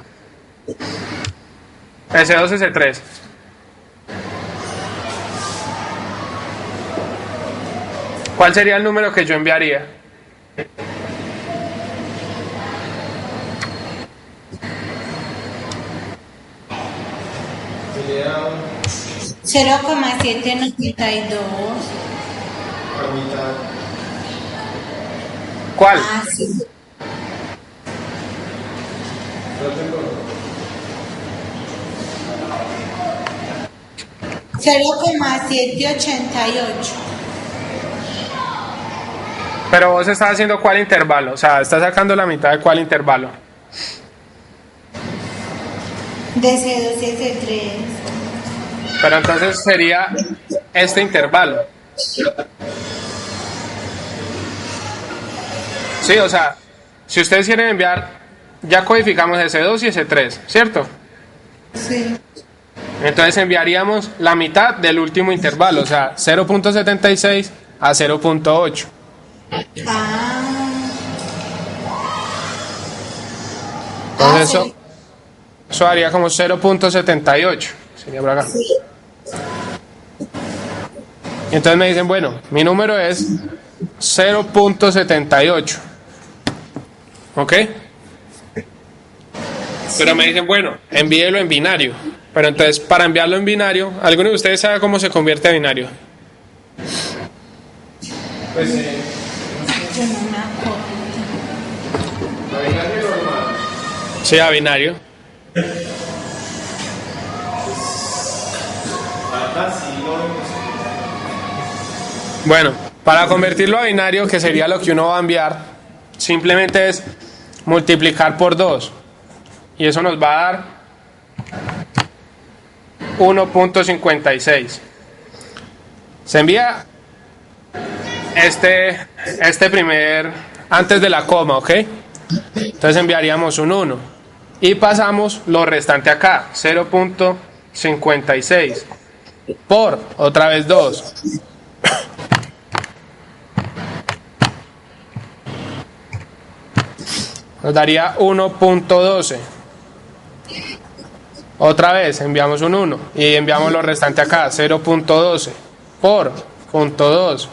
S2, S3. ¿Cuál sería el número que yo enviaría? Sería 0,792. la mitad. ¿Cuál? Ah, sí. No tengo. 0,788. Pero vos estás haciendo ¿cuál intervalo? O sea, estás sacando la mitad de ¿cuál intervalo? De C2 y C3. Pero entonces sería este intervalo. Sí, o sea, si ustedes quieren enviar, ya codificamos S2 y S3, ¿cierto? Sí. Entonces enviaríamos la mitad del último intervalo, o sea, 0.76 a 0.8. Ah. Entonces sí. eso haría como 0.78. Sería por acá. Sí. Y entonces me dicen, bueno, mi número es 0.78. ¿Ok? Pero me dicen, bueno, envíelo en binario. Pero entonces, para enviarlo en binario, ¿alguno de ustedes sabe cómo se convierte a binario? Pues Yo no me acuerdo. la binaria normal. Sí, a binario. La verdad, sí, no. Bueno, para convertirlo a binario, que sería lo que uno va a enviar, simplemente es multiplicar por 2. Y eso nos va a dar 1.56. Se envía este primer, antes de la coma, ¿ok? Entonces enviaríamos un 1. Y pasamos lo restante acá, 0.56. Por, otra vez 2. Nos daría 1.12. Otra vez enviamos un 1 y enviamos lo restante acá, 0.12 por 0.2.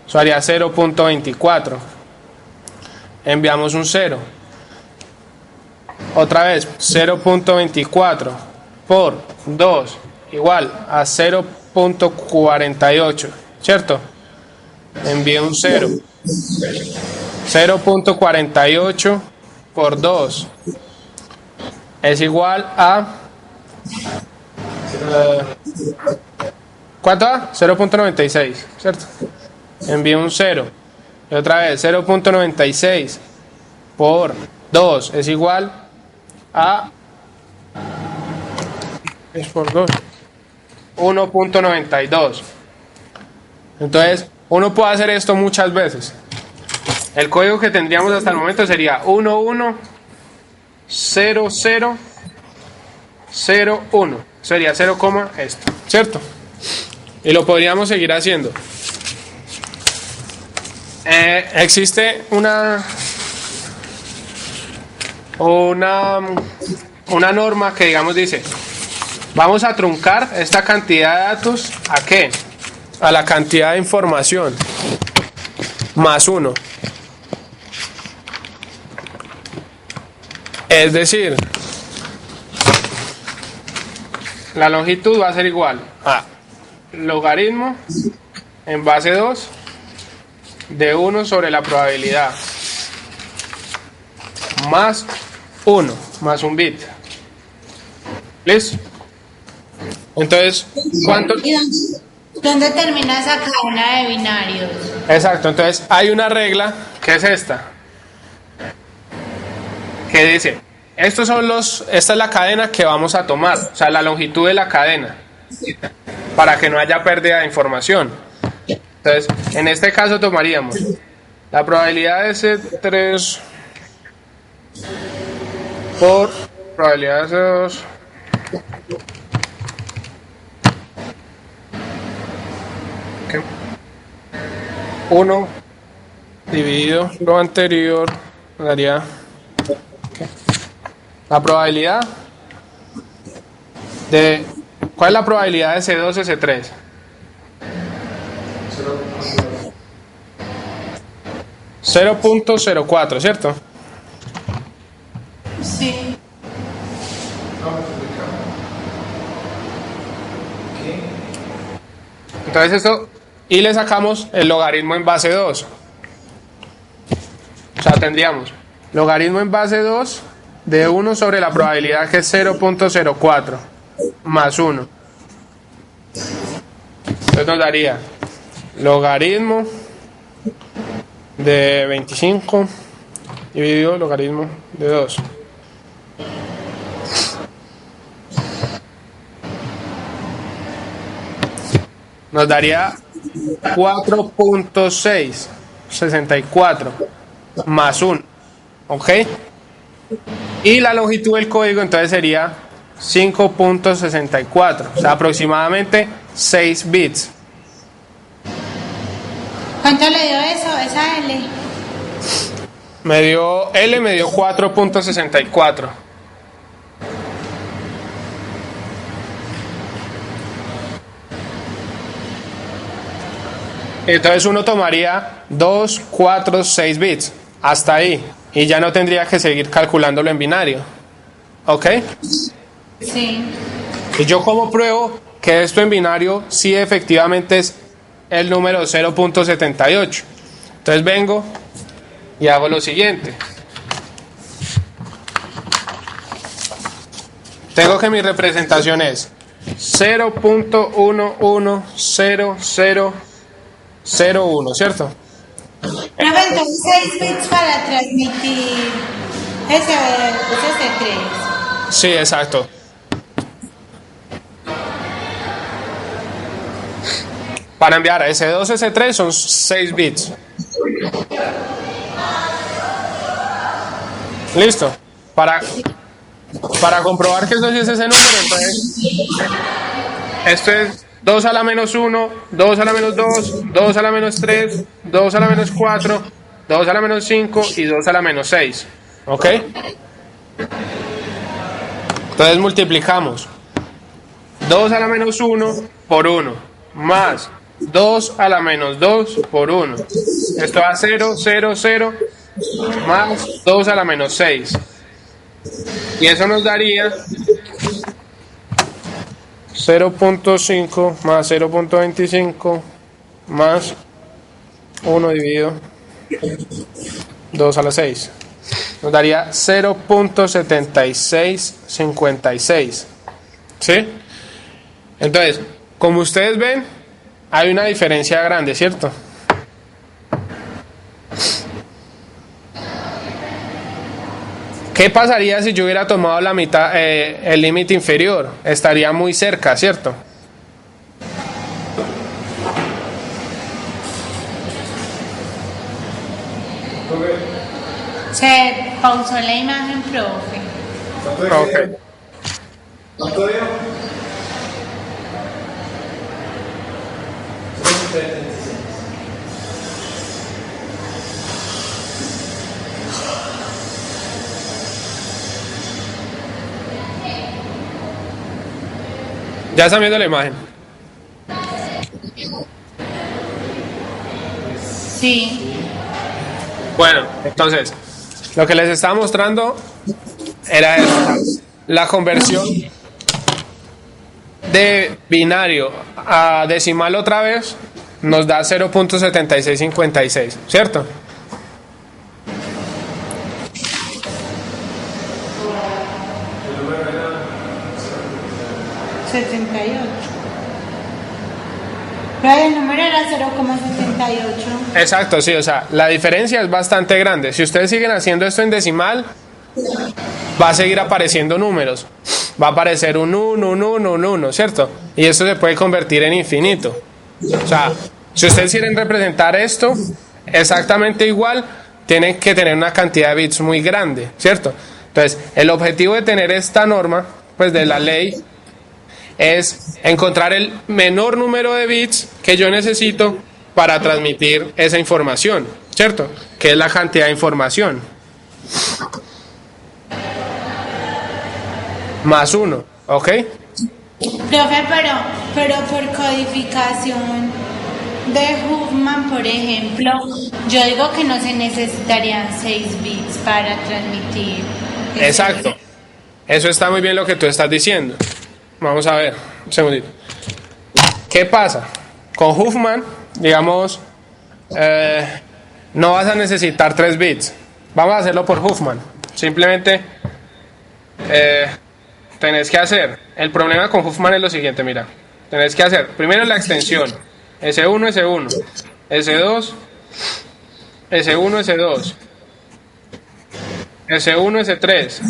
Eso haría 0.24. Enviamos un 0. Otra vez 0.24 por 2 igual a 0.48, ¿cierto? Envío un 0. 0.48 por 2 es igual a ¿cuánto da? 0.96, ¿cierto? Envío un 0. Y otra vez 0.96 por 2 es igual a es por 2 1.92. Entonces uno puede hacer esto muchas veces. El código que tendríamos hasta el momento sería 110001. Sería 0, esto, ¿cierto? Y lo podríamos seguir haciendo. Existe una una norma que digamos dice, vamos a truncar esta cantidad de datos, ¿a qué? A la cantidad de información, más 1. Es decir, la longitud va a ser igual a logaritmo en base 2 de 1 sobre la probabilidad más 1 más un bit. ¿Listo? Entonces, ¿cuánto? ¿Y dónde termina esa cadena de binarios? Exacto, entonces hay una regla que es esta, que dice, esta es la cadena que vamos a tomar, o sea, la longitud de la cadena, para que no haya pérdida de información. Entonces, en este caso tomaríamos la probabilidad de C3 por probabilidad de C2 1 dividido lo anterior daría la probabilidad de... ¿Cuál es la probabilidad de C2 y C3? 0.04, ¿cierto? Sí. Entonces esto, y le sacamos el logaritmo en base 2. O sea, tendríamos logaritmo en base 2 de 1 sobre la probabilidad que es 0.04 más 1. Entonces nos daría logaritmo de 25 dividido logaritmo de 2. Nos daría 4.664 más 1. ¿Ok? Y la longitud del código entonces sería 5.64. O sea, aproximadamente 6 bits. ¿Cuánto le dio eso, esa L? L me dio 4.64. Entonces uno tomaría 2, 4, 6 bits. Hasta ahí. Y ya no tendría que seguir calculándolo en binario. ¿Ok? Sí. ¿Y yo cómo pruebo que esto en binario sí efectivamente es el número 0.78? Entonces vengo y hago lo siguiente. Tengo que mi representación es 0.110001, ¿cierto? Pero entonces 6 bits para transmitir ese 3. Sí, exacto. Para enviar a S2, S3 son 6 bits. Listo. Para comprobar que esto sí es ese número, entonces esto es 2 a la menos 1, 2 a la menos 2, 2 a la menos 3, 2 a la menos 4, 2 a la menos 5 y 2 a la menos 6. ¿Ok? Entonces multiplicamos 2 a la menos 1 por 1 más 2 a la menos 2 por 1. Esto da 0, 0, 0 más 2 a la menos 6. Y eso nos daría 0.5 más 0.25 más 1 dividido 2 a la 6. Nos daría 0.7656. ¿Sí? Entonces, como ustedes ven, hay una diferencia grande, ¿cierto? ¿Qué pasaría si yo hubiera tomado la mitad, el límite inferior? Estaría muy cerca, ¿cierto? Se pausó la imagen, profe. Ok. ¿Cuánto dio? Ya están viendo la imagen. Sí. Bueno, entonces, lo que les estaba mostrando era esta, la conversión de binario a decimal otra vez nos da 0.7656, ¿cierto? Pero el número era 0,78. Exacto, sí, o sea, la diferencia es bastante grande. Si ustedes siguen haciendo esto en decimal, va a seguir apareciendo números. Va a aparecer un 1, un 1, un 1, ¿cierto? Y esto se puede convertir en infinito. O sea, si ustedes quieren representar esto exactamente igual, tienen que tener una cantidad de bits muy grande, ¿cierto? Entonces, el objetivo de tener esta norma, pues de la ley, es encontrar el menor número de bits que yo necesito para transmitir esa información, ¿cierto? Que es la cantidad de información. Más 1, ¿ok? Profe, pero por codificación de Huffman, por ejemplo, yo digo que no se necesitarían 6 bits para transmitir. Exacto. Eso está muy bien lo que tú estás diciendo. Vamos a ver, un segundito. ¿Qué pasa? Con Huffman, digamos, no vas a necesitar 3 bits. Vamos a hacerlo por Huffman. Simplemente tenés que hacer. El problema con Huffman es lo siguiente, mira. Tenés que hacer primero la extensión. S1, S1. S2, S1, S2. S1, S3.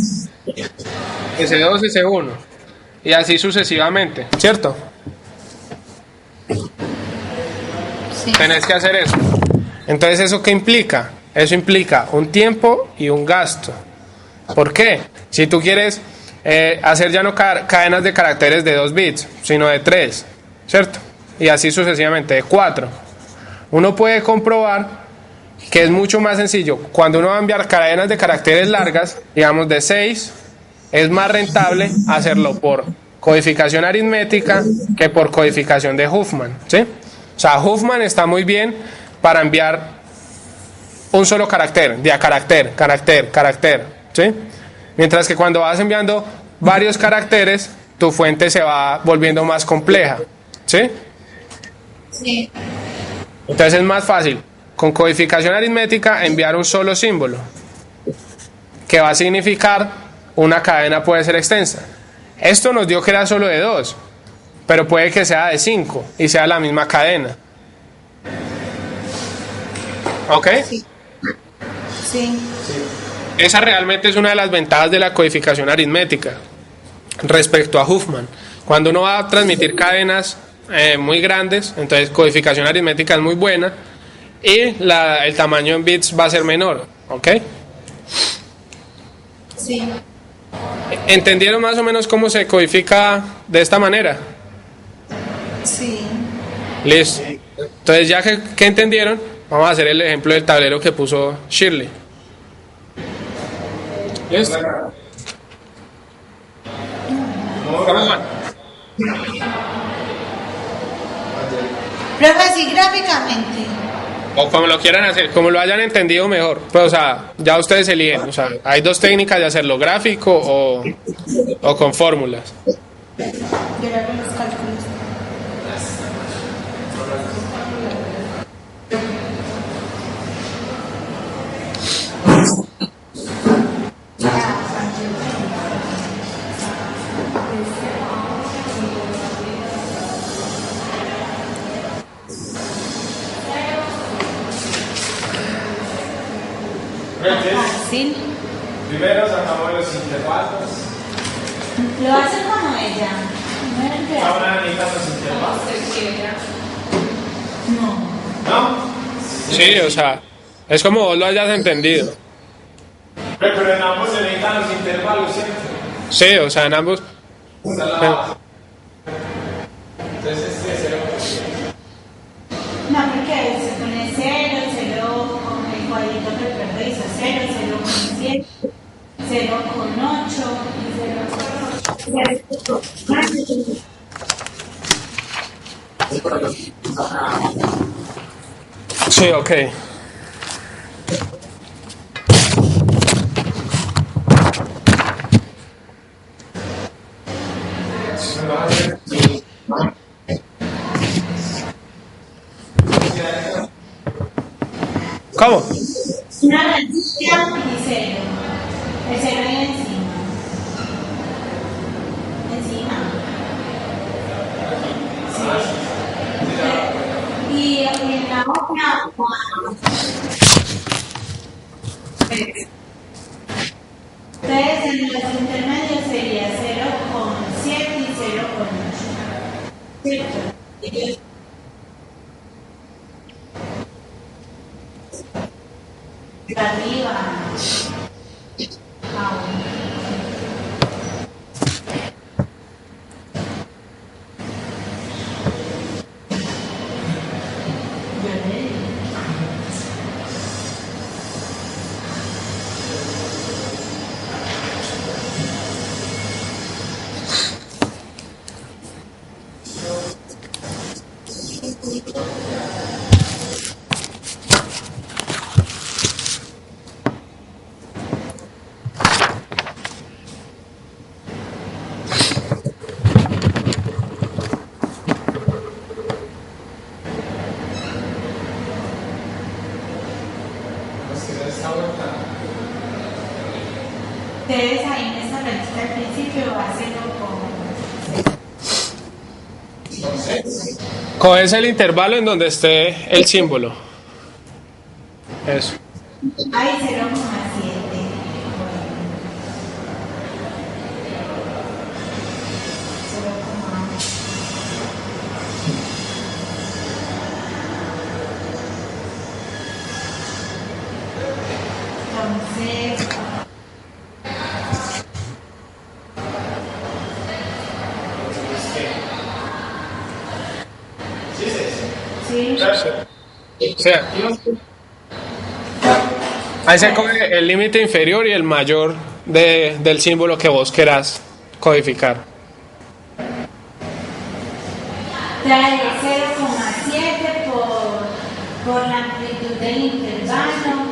S2, S1. Y así sucesivamente, ¿cierto? Sí. Tenés que hacer eso. Entonces, ¿eso qué implica? Eso implica un tiempo y un gasto. ¿Por qué? Si tú quieres hacer ya no cadenas de caracteres de 2 bits, sino de 3, ¿cierto? Y así sucesivamente, de 4. Uno puede comprobar que es mucho más sencillo. Cuando uno va a enviar cadenas de caracteres largas, digamos de 6, es más rentable hacerlo por codificación aritmética que por codificación de Huffman, ¿sí? O sea, Huffman está muy bien para enviar un solo carácter, de a carácter, ¿sí? Mientras que cuando vas enviando varios caracteres, tu fuente se va volviendo más compleja, ¿sí? Sí. Entonces es más fácil con codificación aritmética enviar un solo símbolo, que va a significar una cadena puede ser extensa. Esto nos dio que era solo de 2, pero puede que sea de 5 y sea la misma cadena. ¿Ok? Sí. Sí. Esa realmente es una de las ventajas de la codificación aritmética respecto a Huffman. Cuando uno va a transmitir cadenas muy grandes, entonces codificación aritmética es muy buena y el tamaño en bits va a ser menor. ¿Ok? Sí. ¿Entendieron más o menos cómo se codifica de esta manera? Sí. Listo. Entonces ya que entendieron, vamos a hacer el ejemplo del tablero que puso Shirley. ¿Listo? ¿Cómo van? Profe, así gráficamente. O como lo quieran hacer, como lo hayan entendido mejor. Pues, o sea, ya ustedes eligen. O sea, hay 2 técnicas de hacerlo, gráfico o con fórmulas. Yo le hago los cálculos. Fácil. Primero sacamos los intervalos. Lo hace como ella. No era el que hace. Ahora necesitamos los intervalos. No. ¿No? Sí, o sea, es como vos lo hayas entendido. Pero en ambos se necesitan los intervalos, ¿cierto? Sí, o sea, en ambos. Esa es la base. Entonces este es 0. No, porque se pone 0, 0 con el cuadrito que el profe hizo, 0, 0 con 7, 0 con 8 y 0 con 8. Sí, ok. ¿Cómo? Una rayita y cero. El cero ahí encima. Encima. Sí. Y en la otra, entonces en los intermedios sería 0,7 y 0,8. ¿Cierto? Arriba. Ustedes ahí en esa rayita al principio va a ser como Coges el intervalo en donde esté el símbolo. Eso. ahí 0,7. Entonces, sí. O sea, ahí se coge el límite inferior y el mayor del símbolo que vos querás codificar. Trae 0,7 por la amplitud del intervalo.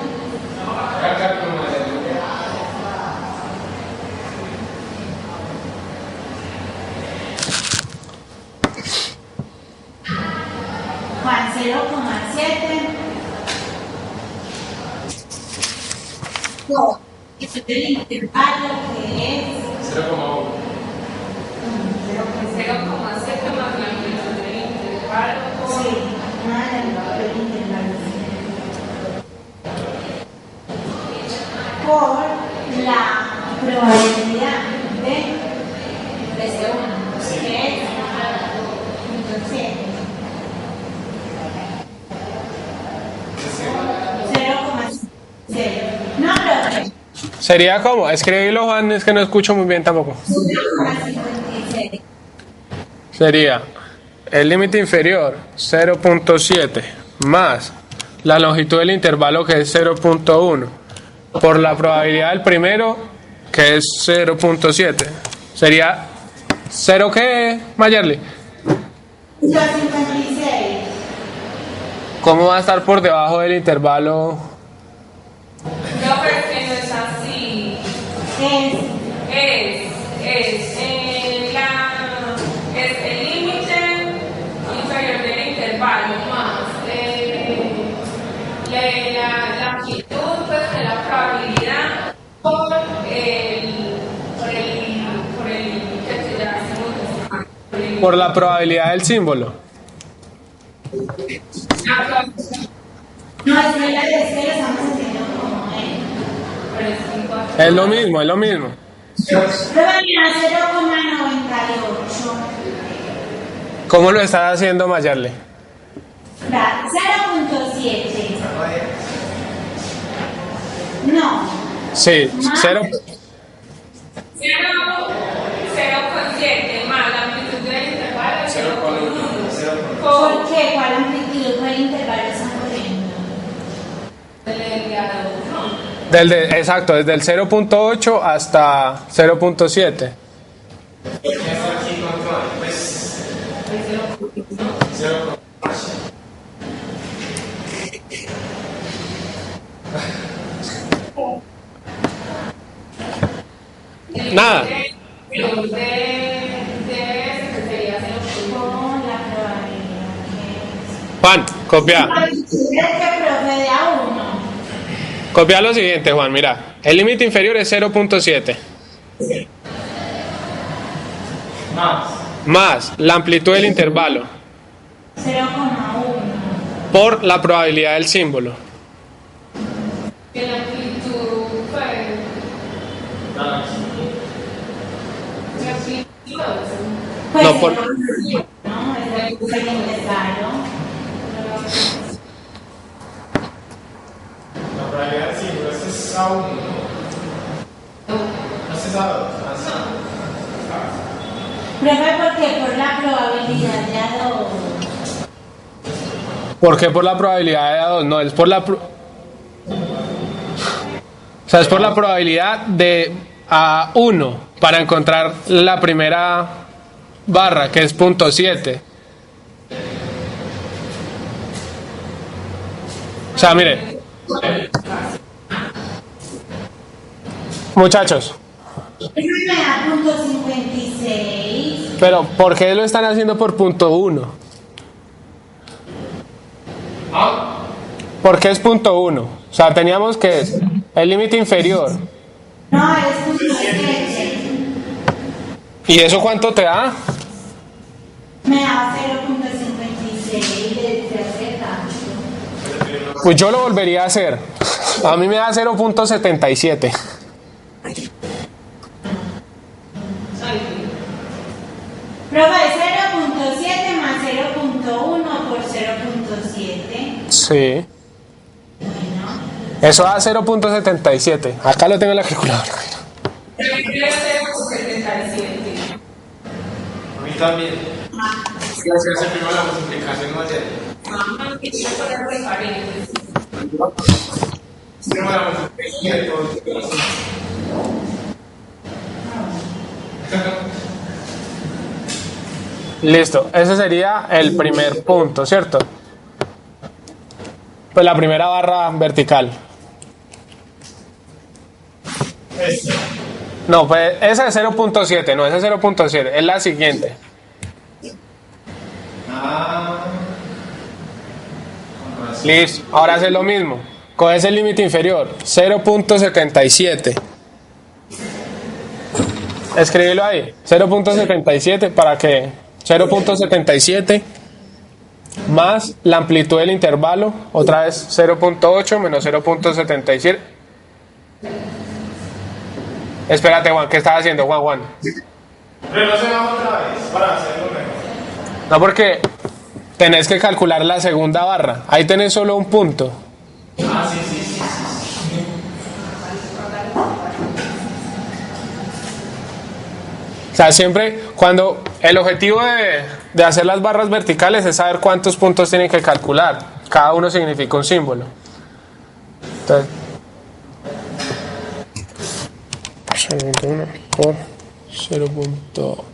Juan 0,7 por el intervalo que es 0,7 más la amplitud del intervalo. sí, nada del intervalo. Por la probabilidad de C1, que es entonces 0,0. No, profe. Sería como, escribirlo Juan, es que no escucho muy bien tampoco. 0,56. Sería el límite inferior 0.7 más la longitud del intervalo que es 0.1 por la probabilidad del primero que es 0.7. Sería 0 que Mayerly. 56. ¿Cómo va a estar por debajo del intervalo? No, pero es que no es así. Es Es el límite inferior del intervalo más la amplitud pues, de la probabilidad por el que ya hacemos Por la probabilidad del símbolo. no, es que la de cero estamos haciendo como Es lo mismo, es lo mismo. probabilidad 0,98. ¿Cómo lo estás haciendo Mayerly? 0,7. No. Sí, 0. 0,7 más la amplitud del intervalo 0,1. ¿Por qué? ¿Cuál amplitud? ¿Cuál intervalo están corriendo? Exacto, desde el 0.8 hasta 0.7. Nada. De ese que sería 0.1. Con la probabilidad que Juan, copia. es. El que procede a 1. Copia lo siguiente, Juan, mira. El límite inferior es 0.7. Más la amplitud del intervalo 0,1. por la probabilidad del símbolo. Que la amplitud, pues, la amplitud, Pues No, por- no, es el intervalo. La probabilidad sí, pero este es a 1, ¿no? Este es a 2. Profe, porque por la probabilidad de a 2. ¿Por qué por la probabilidad de A2? No, es por la... O sea, es por la probabilidad de A1 para encontrar la primera barra, que es 0.7. O sea, mire. Muchachos, Eso me da punto 56. pero ¿por qué lo están haciendo por 0.1? ¿Por qué es 0.1? O sea, teníamos que es el límite inferior. No, es punto 7. ¿Y eso cuánto te da? Me da 0,56 de certeza. Pues yo lo volvería a hacer. A mí me da 0.77. Profe, 0,7 más 0,1 por 0,7. Sí. Bueno, Eso da 0.77. Acá lo tengo en la calculadora. yo quiero 0.77. A mí también. Es que hacerse primero la multiplicación no ayer. Mamá, que quiero poner paréntesis. Primero la multiplicación de todo. Listo. Ese sería el primer punto, ¿cierto? Pues la primera barra vertical. Este. No, pues esa es 0.7, no, esa es 0.7. Es la siguiente. Listo. Ahora haces lo mismo. Coges el límite inferior, 0.77. Escríbelo ahí, 0.77 para que 0.77 más la amplitud del intervalo, otra vez 0.8 menos 0.77. Espérate, Juan, ¿qué estás haciendo, Juan? Pero no se va otra vez para hacerlo mejor. No, porque tenés que calcular la segunda barra. Ahí tenés solo un punto. Ah, sí, sí, sí. O sea, siempre cuando el objetivo de hacer las barras verticales es saber cuántos puntos tienen que calcular. Cada uno significa un símbolo. Entonces, 0.1 por 0.1.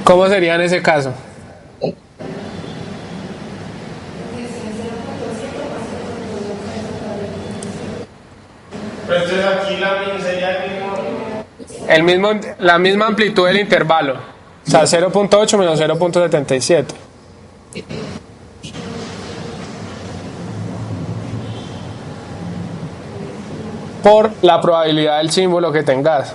¿Cómo sería en ese caso? Pero entonces aquí sería el mismo. La misma amplitud del intervalo. O sea, 0.8 menos 0.77. Por la probabilidad del símbolo que tengas.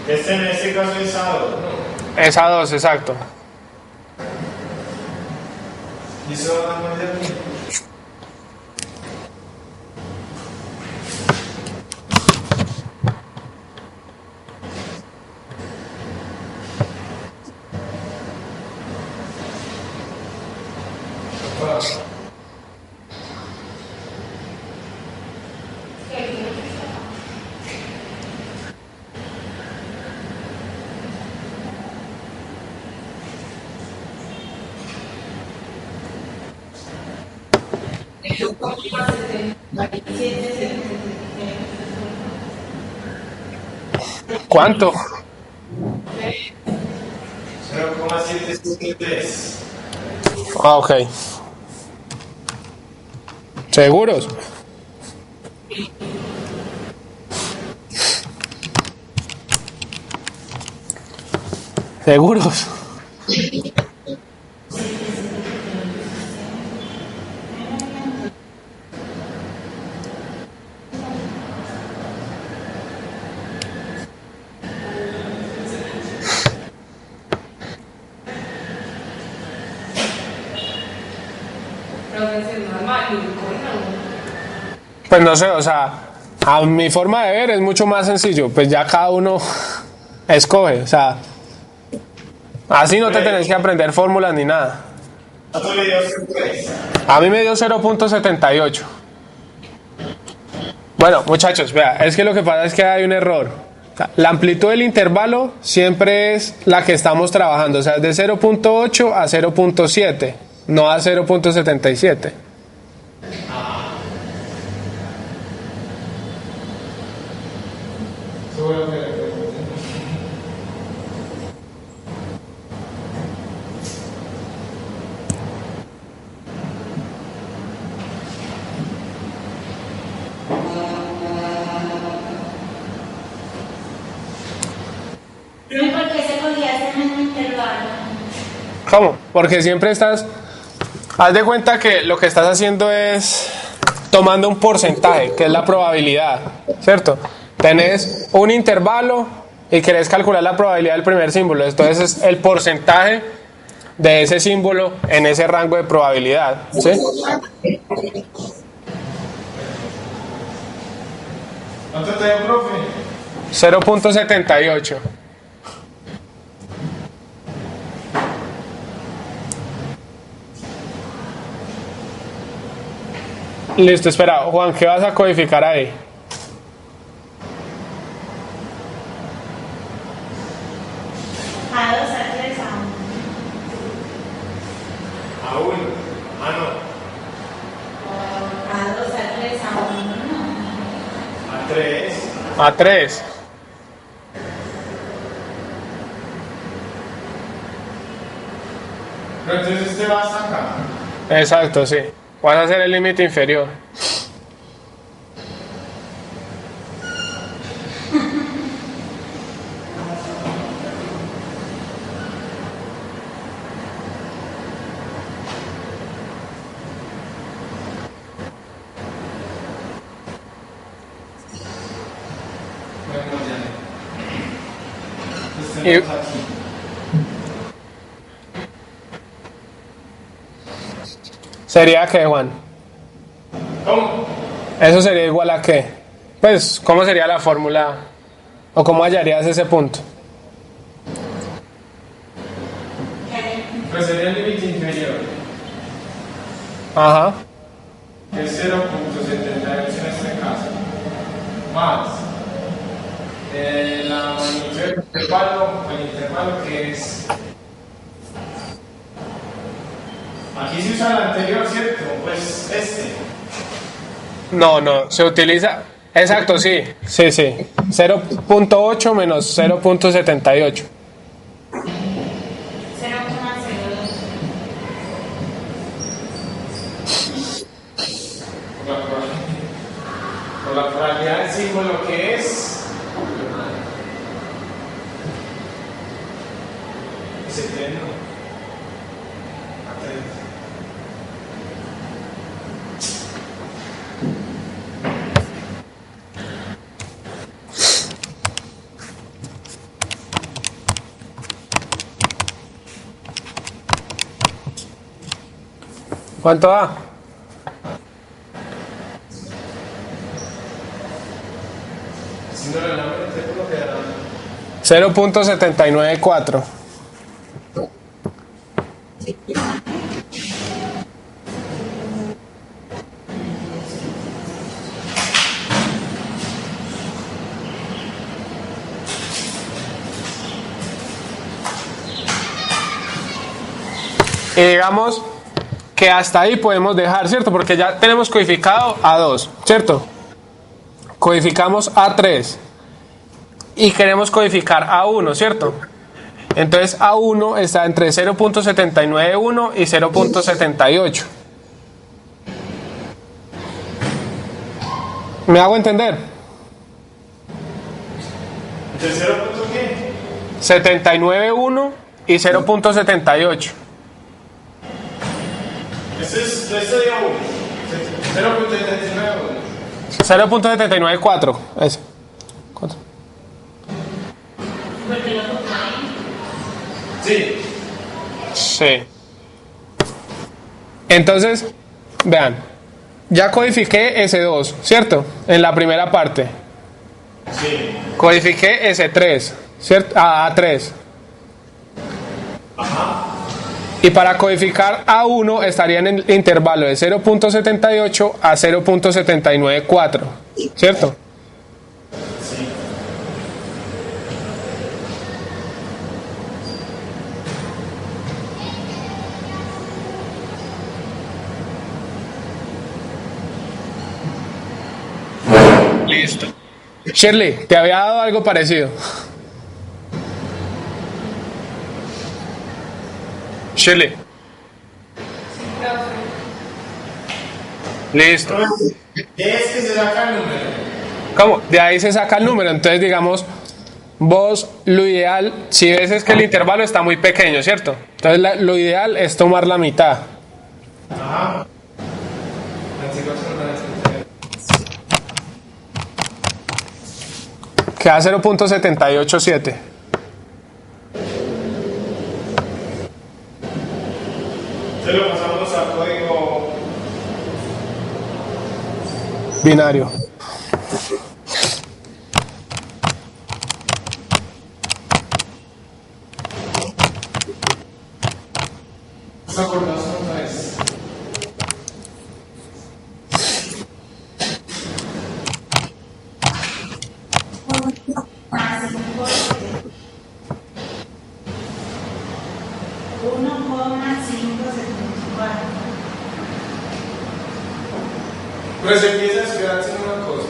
En este caso es A2, ¿no? Es a 2, exacto. Y eso no es el mismo. ¿Cuánto? 0,773. Ah, ok. ¿Seguros? ¿Seguros? Profesor, normal, no. Pues no sé, o sea, a mi forma de ver es mucho más sencillo, pues ya cada uno escoge, o sea, así no te tenés que aprender fórmulas ni nada. ¿Cuánto le dio usted, pues? A mí me dio 0.78. Bueno, muchachos, vea, es que lo que pasa es que hay un error. O sea, la amplitud del intervalo siempre es la que estamos trabajando, o sea, es de 0.8 a 0.7, no a 0.77. Seguro que le pregunté. ¿Y por qué se cogía ese mismo intervalo? ¿Cómo? Porque siempre estás... Haz de cuenta que lo que estás haciendo es tomando un porcentaje, que es la probabilidad, ¿cierto? Tenés un intervalo y querés calcular la probabilidad del primer símbolo. Entonces es el porcentaje de ese símbolo en ese rango de probabilidad, ¿sí? ¿Cuánto te dio, profe? 0.78. Listo, espera, Juan, ¿qué vas a codificar ahí? A 2, a 3, a 1. A 1. Ah, no. A 2, a 3, a 1, no. A 3. A 3. Pero entonces este va hasta acá. Exacto, sí. Vas a hacer el límite inferior. Bueno, ya. Y- Entonces tenemos aquí. ¿Sería qué, Juan? ¿Cómo? ¿Eso sería igual a qué? Pues, ¿cómo sería la fórmula? ¿O cómo hallarías ese punto? Pues sería el límite inferior. Ajá. Que es 0.78 en este caso. Más la magnitud del intervalo, el intervalo que es. Aquí se usa el anterior, ¿cierto? Pues este. No, no, se utiliza... Exacto, sí. Sí, sí. 0.8 menos 0.78. 0,02. Por la probabilidad del símbolo que es. Ese tren, ¿no? ¿Cuánto da? Haciendo la lámina, ¿te puedo quedar? 0.794. Y digamos, que hasta ahí podemos dejar, ¿cierto? Porque ya tenemos codificado A2, ¿cierto? Codificamos A3 y queremos codificar A1, ¿cierto? Entonces A1 está entre 0.791 y 0.78. ¿Me hago entender? ¿De 0 punto qué? 79.1 y 0.78. Este sería 1. 0.79. 0.794. Ese. ¿Cuánto? Sí. Sí. Entonces, vean, ya codifiqué S2, ¿cierto? En la primera parte. Sí. Codifiqué S3, ¿cierto? A3. Ajá. Y para codificar A1 estaría en el intervalo de 0.78 a 0.794, ¿cierto? Sí. Listo. Shirley, te había dado algo parecido. Shirley. Listo. Es que se saca el número. ¿Cómo? De ahí se saca el número. Entonces, digamos, vos lo ideal, si ves es que el intervalo está muy pequeño, ¿cierto? Entonces, lo ideal es tomar la mitad. Ajá. Queda 0.787. Se lo pasamos al código Binario. Esa por dos otra vez. Pero se empieza a estudiar haciendo una cosa.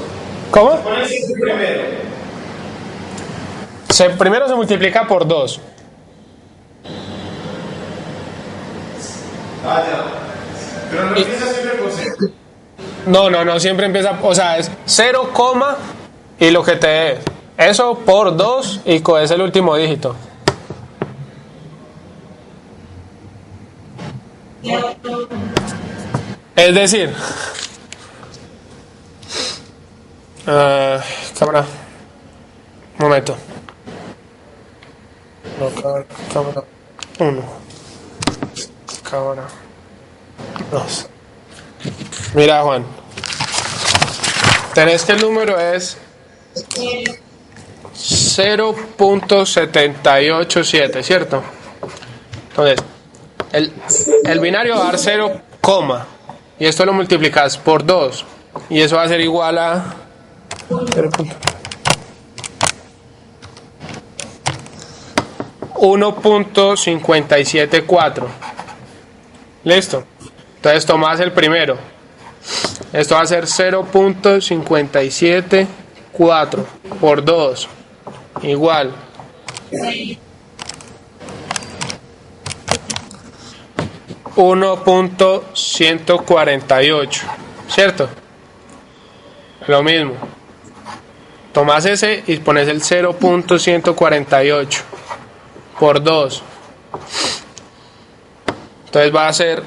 ¿Cómo? Pon el 5 primero. Primero se multiplica por 2. Ah, ya. Pero no empieza siempre por 0. No, siempre empieza, o sea, es 0, y lo que te dé. Eso por 2 y es el último dígito. Es decir, cámara, un momento. No, cámara 1, cámara 2. Mira, Juan, tenés que el número es 0.787, ¿cierto? Entonces, el binario va a dar 0, y esto lo multiplicas por 2 y eso va a ser igual a 1.574. Listo. Entonces tomas el primero. Esto va a ser 0.574 por 2 igual 1.148, ¿cierto? Lo mismo. Tomas ese y pones el 0.148 por 2. Entonces va a ser...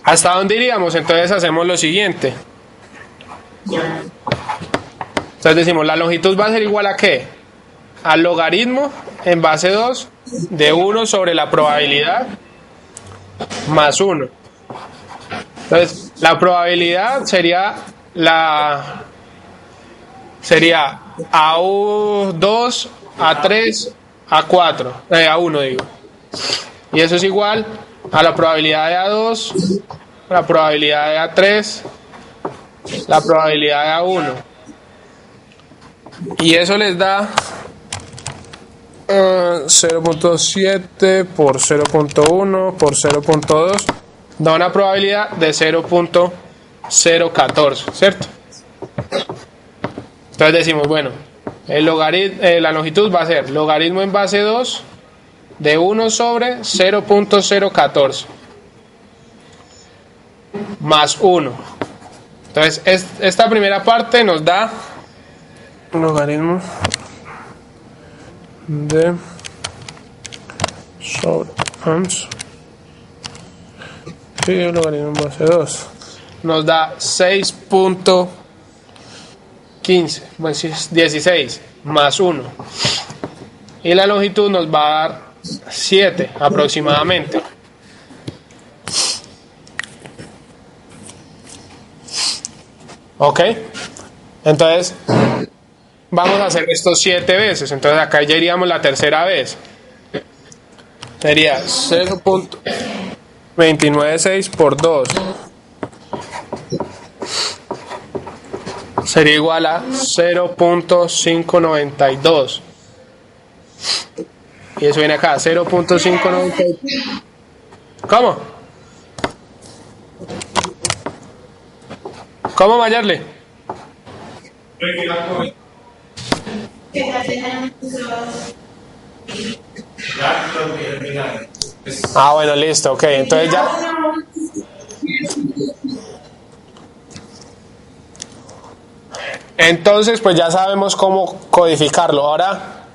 ¿Hasta dónde iríamos? Entonces hacemos lo siguiente. Entonces decimos, la longitud va a ser igual a ¿qué? Al logaritmo en base 2 de 1 sobre la probabilidad más 1. Entonces, la probabilidad sería A2, A3, A4, A1 digo. Y eso es igual a la probabilidad de A2, la probabilidad de A3, la probabilidad de A1. Y eso les da 0.7 por 0.1 por 0.2 da una probabilidad de 0.014, ¿cierto? Entonces decimos, bueno, la longitud va a ser logaritmo en base 2 de 1 sobre 0.014 más 1. Entonces esta primera parte nos da logaritmo de sobre y logaritmo en base 2 nos da 6.15, bueno, 16 más 1, y la longitud nos va a dar 7 aproximadamente. Ok, entonces vamos a hacer esto 7 veces. Entonces acá ya iríamos la tercera vez. Sería 0.296 por 2 sería igual a 0.592. Y eso viene acá, 0.592. ¿Cómo? ¿Cómo, Mayarle? Ah, bueno, listo, ok, entonces ya. Entonces, pues ya sabemos cómo codificarlo. Ahora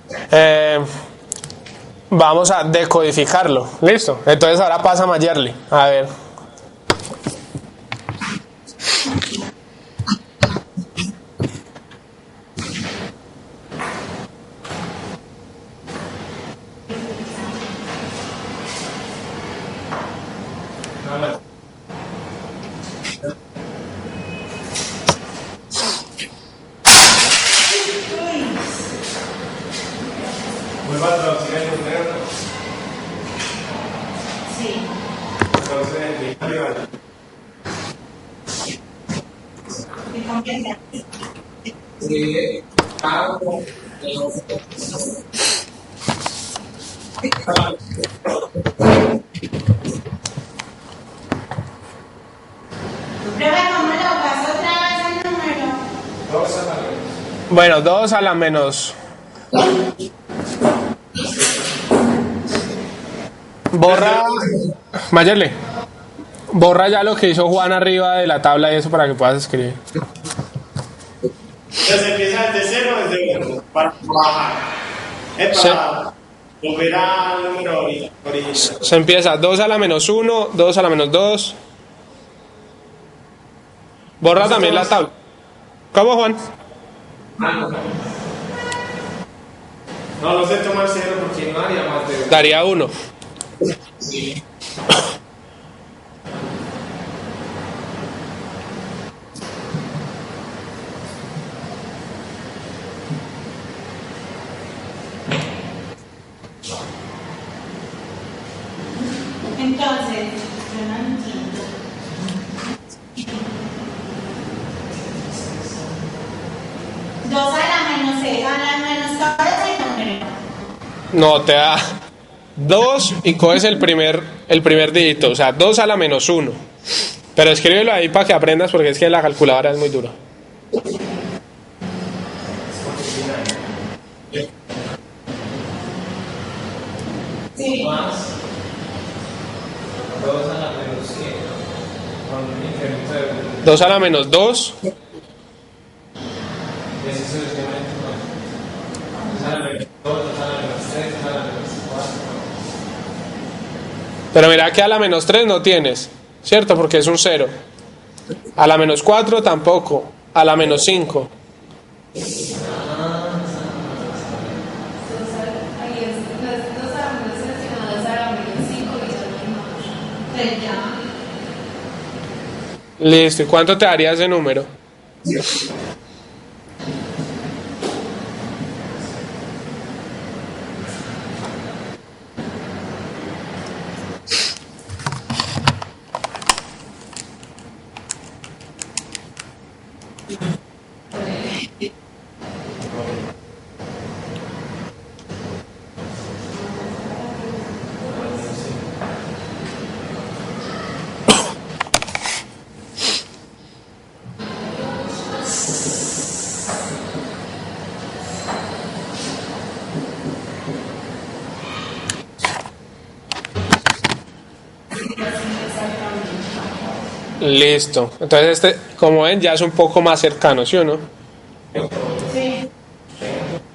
vamos a decodificarlo. Listo. Entonces ahora pasa Mayerly. A ver. Vuelva a traducir el número. Sí. Entonces, arriba. ¿Qué compensa? Prueba cómo lo paso otra vez el número. Bueno, 2 a la menos. Borra. Mayerly. Borra ya lo que hizo Juan arriba de la tabla y eso para que puedas escribir. Entonces empieza desde 0 desde 1 para bajar. Es para volver al número original. Se empieza 2 a la menos 1, 2 a la menos 2. Borra también la tabla. ¿Cómo, Juan? No sé tomar 0 porque no haría más de 1. Daría 1. Sí. Entonces, yo no entiendo. Dos a la menos 6, a la menos 4 el número. No, te da 2 y coges el primer dígito, o sea, 2 a la menos 1. Pero escríbelo ahí para que aprendas porque es que la calculadora es muy dura. Sí. Más 2 a la menos 100. Con un incremento de 1. 2 a la menos 2. Y así sucesivamente. 2 a la menos 2, 2 a la menos 3, 2 a la menos 4. Pero mira que a la menos 3 no tienes, ¿cierto? Porque es un 0. A la menos 4 tampoco. A la menos 5. Listo, ¿y cuánto te daría ese número? Listo. Entonces como ven, ya es un poco más cercano, ¿sí o no? Sí.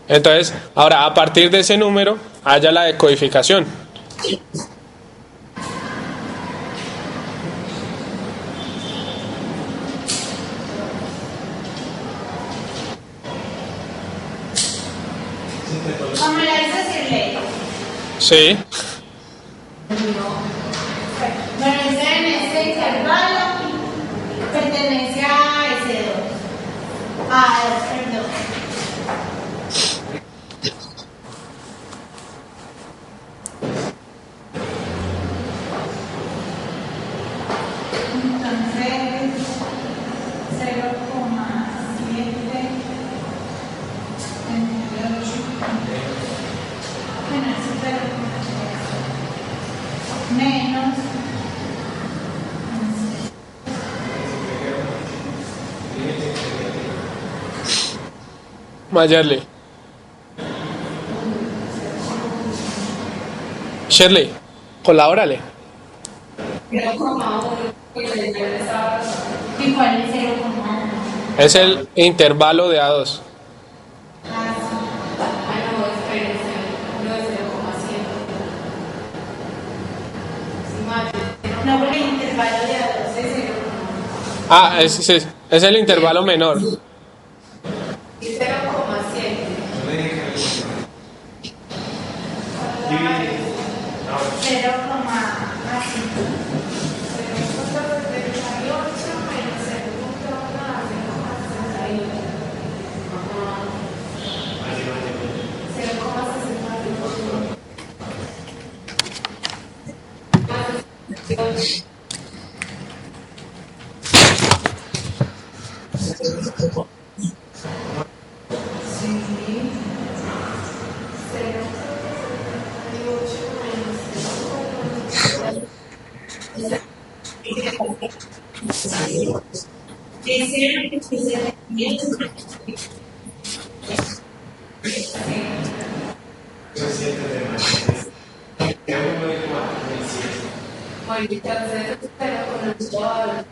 Entonces, ahora a partir de ese número, haya la decodificación. ¿Cómo la hizo Shirley? Sí. Bueno, en este intervalo pertenece a S2. Perdón. Entonces, 0,728. Bueno, eso es 0,7. Menos. Mayerly. Shirley, colabórale. 0,1. ¿Y cuál es 0,1? Es el intervalo de A2. Ah, no, espérense. No es 0,7. Sí, mal. No, porque el intervalo de A2 es 0,1. Ah, es el intervalo menor. Y 0,7. 0,68. Entonces, pero con el sol.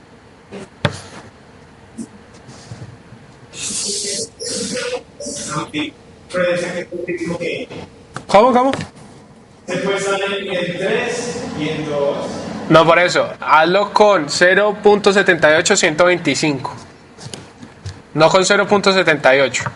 Pero esa que tú dices que ¿Cómo? se puede salir en 3 y en 2. No, por eso. Hazlo con 0.78125. No con 0.78.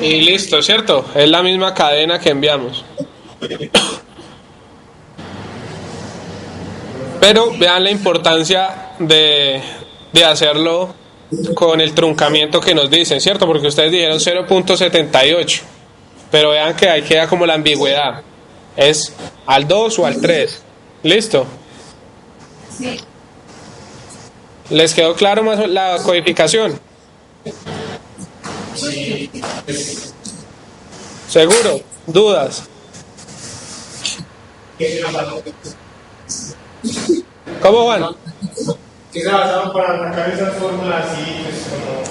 Y listo, ¿cierto? Es la misma cadena que enviamos. Pero vean la importancia de hacerlo con el truncamiento que nos dicen, ¿cierto? Porque ustedes dijeron 0.78. Pero vean que ahí queda como la ambigüedad. ¿Es al 2 o al 3? ¿Listo? Sí. ¿Les quedó claro más la codificación? ¿Seguro? ¿Dudas? ¿Cómo van? Que se basaban para sacar esas fórmulas y pues como...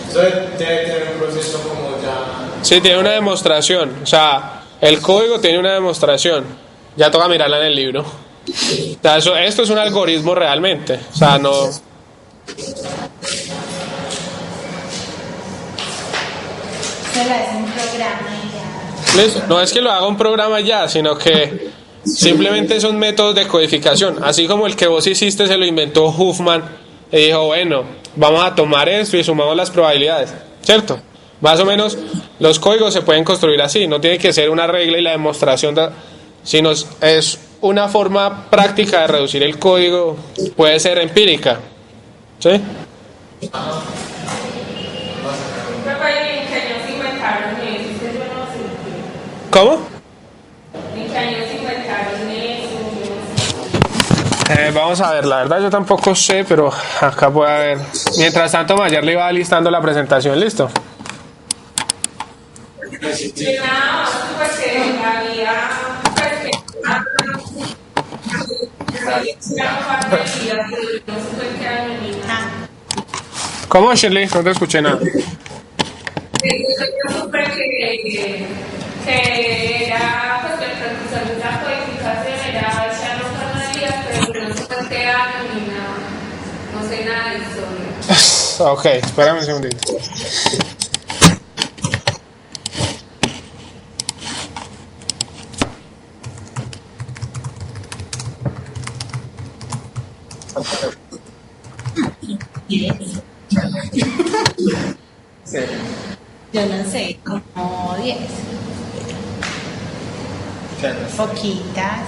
Entonces debe tener un proceso como ya... Sí, tiene una demostración. O sea, el código tiene una demostración. Ya toca mirarla en el libro. O sea, esto es un algoritmo realmente. O sea, no... lo hace un programa y ya. ¿Listo? No es que lo haga un programa ya, sino que simplemente son métodos de codificación. Así como el que vos hiciste se lo inventó Huffman y dijo, bueno, vamos a tomar esto y sumamos las probabilidades, ¿cierto? Más o menos los códigos se pueden construir así, no tiene que ser una regla y la demostración, sino es una forma práctica de reducir el código, puede ser empírica, ¿sí? Pero ¿en qué año se inventaron eso? Es que yo no sé. ¿Cómo? ¿En qué año se inventaron eso? Yo no sé. Vamos a ver, la verdad yo tampoco sé, pero acá puede haber. Mientras tanto, Mayer le iba listando la presentación, ¿listo? Y nada más, pues que había, pues que ¿Cómo, Shirley? No te escuché nada. yo supe que era, pues que el profesor de esa codificación era Shannon Cornelius, pero no sé por qué año ni nada, no sé nada de historia. Ok, espérame un segundito. Yo no sé, como 10. Poquitas.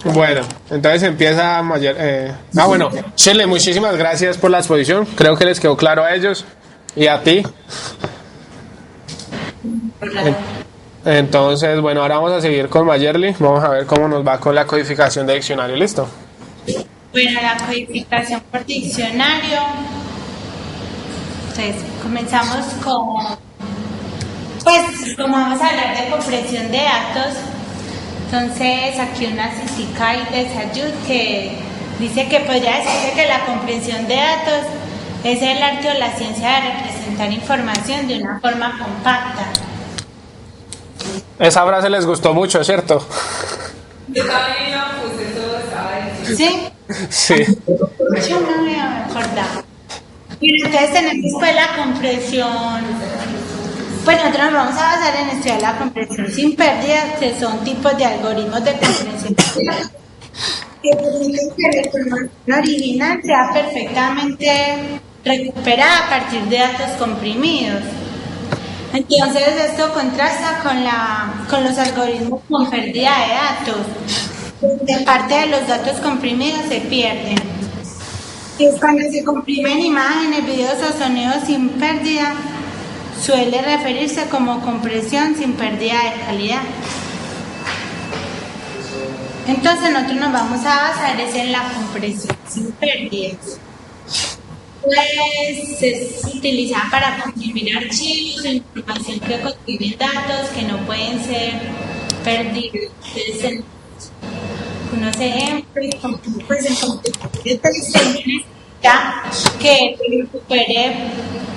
Bueno, entonces empieza Mayer. Bueno, Shirley, muchísimas gracias por la exposición. Creo que les quedó claro a ellos y a ti. Entonces, bueno, ahora vamos a seguir con Mayerly. Vamos a ver cómo nos va con la codificación de diccionario. ¿Listo? Bueno, la codificación por diccionario. Entonces, comenzamos con, pues, como vamos a hablar de compresión de datos, entonces aquí una Cicica de Sayud que dice que podría decirse que la comprensión de datos es el arte o la ciencia de representar información de una forma compacta. Esa frase les gustó mucho, ¿cierto? Yo también la puse, todo estaba diciendo. ¿Sí? Sí. Yo no me había acordado. Y entonces tenemos pues la compresión. Pues nosotros nos vamos a basar en estudiar la compresión sin pérdidas, que son tipos de algoritmos de compresión que permiten que la información original sea perfectamente recuperada a partir de datos comprimidos. Entonces esto contrasta con los algoritmos con pérdida de datos. De parte de los datos comprimidos se pierden. Es cuando se comprimen imágenes, videos o sonidos sin pérdida, suele referirse como compresión sin pérdida de calidad. Entonces nosotros nos vamos a basar en la compresión sin pérdidas. Pues es utilizada para comprimir archivos o información que contienen datos que no pueden ser perdidos. Entonces, unos ejemplos, pues en computación necesita que recupere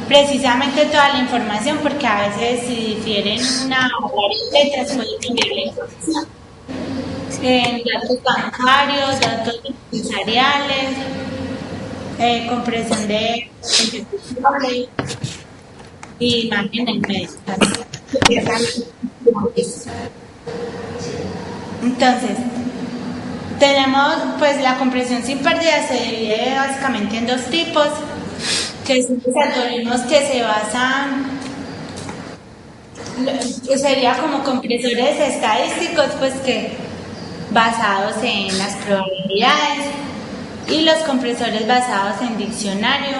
precisamente toda la información, porque a veces si difieren una o varias letras puede cambiar la información. Datos bancarios, datos empresariales, compresión de ejecuciones y imágenes médicas. Entonces, tenemos pues la compresión sin pérdida se divide básicamente en dos tipos, que son los algoritmos que se basan, sería como compresores estadísticos, pues que basados en las probabilidades, y los compresores basados en diccionario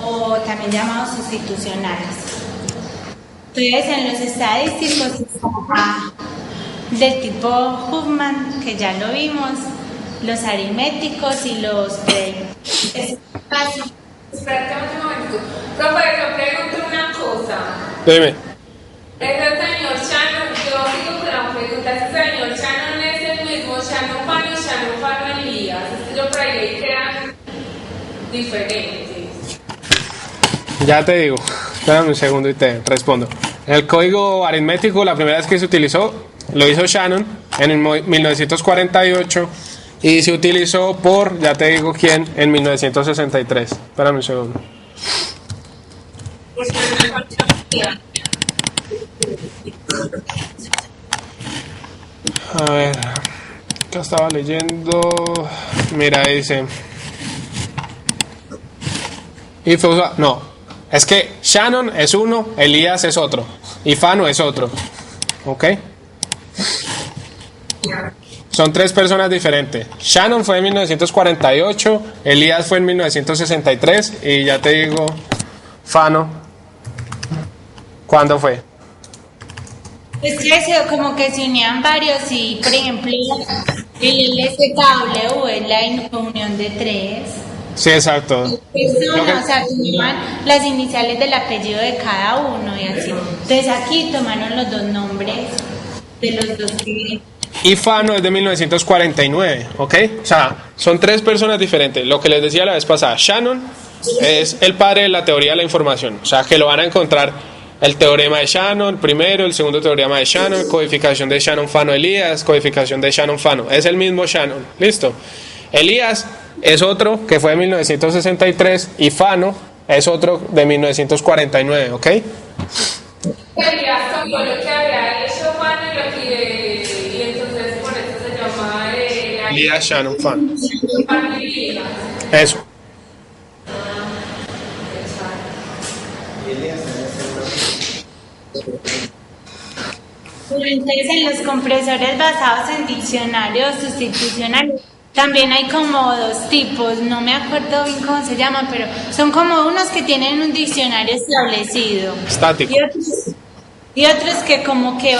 o también llamados sustitucionales. Entonces en los estadísticos está del tipo Huffman, que ya lo vimos, los aritméticos y los Espérate un momento. Profe, yo pregunto una cosa. Dime. Ese señor Shannon, yo sigo con la pregunta, ese señor Shannon es el mismo Shannon Fan y Shannon Fan Elías. Yo por ahí leí que eran diferentes. Ya te digo. Espérame un segundo y te respondo. El código aritmético, la primera vez que se utilizó, lo hizo Shannon en el 1948 y se utilizó por, ya te digo quién, en 1963. Espérame un segundo. A ver, acá estaba leyendo. Mira, dice. No, es que Shannon es uno, Elías es otro, y Fano es otro. ¿Ok? Son tres personas diferentes. Shannon fue en 1948, Elías fue en 1963, y ya te digo, Fano, ¿cuándo fue? Es que como que se unían varios y, por ejemplo, el LZW es la unión de tres. Sí, exacto. Personas, o sea, tomaban las iniciales del apellido de cada uno y así. Entonces aquí tomaron los dos nombres de los dos que... Y Fano es de 1949, ¿ok? O sea, son tres personas diferentes. Lo que les decía la vez pasada, Shannon es el padre de la teoría de la información. O sea, que lo van a encontrar el teorema de Shannon, el primero, el segundo teorema de Shannon, codificación de Shannon-Fano-Elías, codificación de Shannon-Fano. Es el mismo Shannon, ¿listo? Elías es otro que fue de 1963 y Fano es otro de 1949, ¿ok? Elías cambió lo que había hecho Fano y entonces por eso se llama Elías Shannon Fano. Fano y Elías. Eso. Entonces en los compresores basados en diccionarios sustitucionales también hay como dos tipos, no me acuerdo bien cómo se llaman, pero son como unos que tienen un diccionario establecido. Estático. Y otros que como que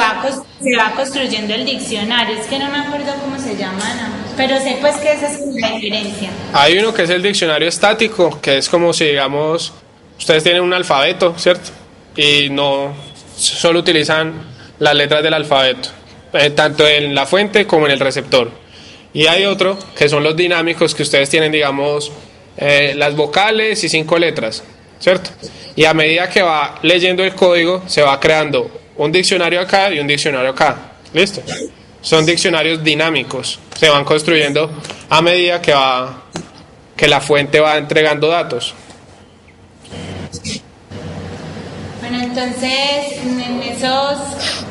se va construyendo el diccionario, es que no me acuerdo cómo se llaman, pero sé pues que esa es la diferencia. Hay uno que es el diccionario estático, que es como si, digamos, ustedes tienen un alfabeto, ¿cierto? Y no solo utilizan las letras del alfabeto, tanto en la fuente como en el receptor. Y hay otro que son los dinámicos, que ustedes tienen, digamos, las vocales y 5 letras, ¿cierto? Y a medida que va leyendo el código, se va creando un diccionario acá y un diccionario acá. ¿Listo? Son diccionarios dinámicos. Se van construyendo a medida que la fuente va entregando datos. Bueno, entonces en esos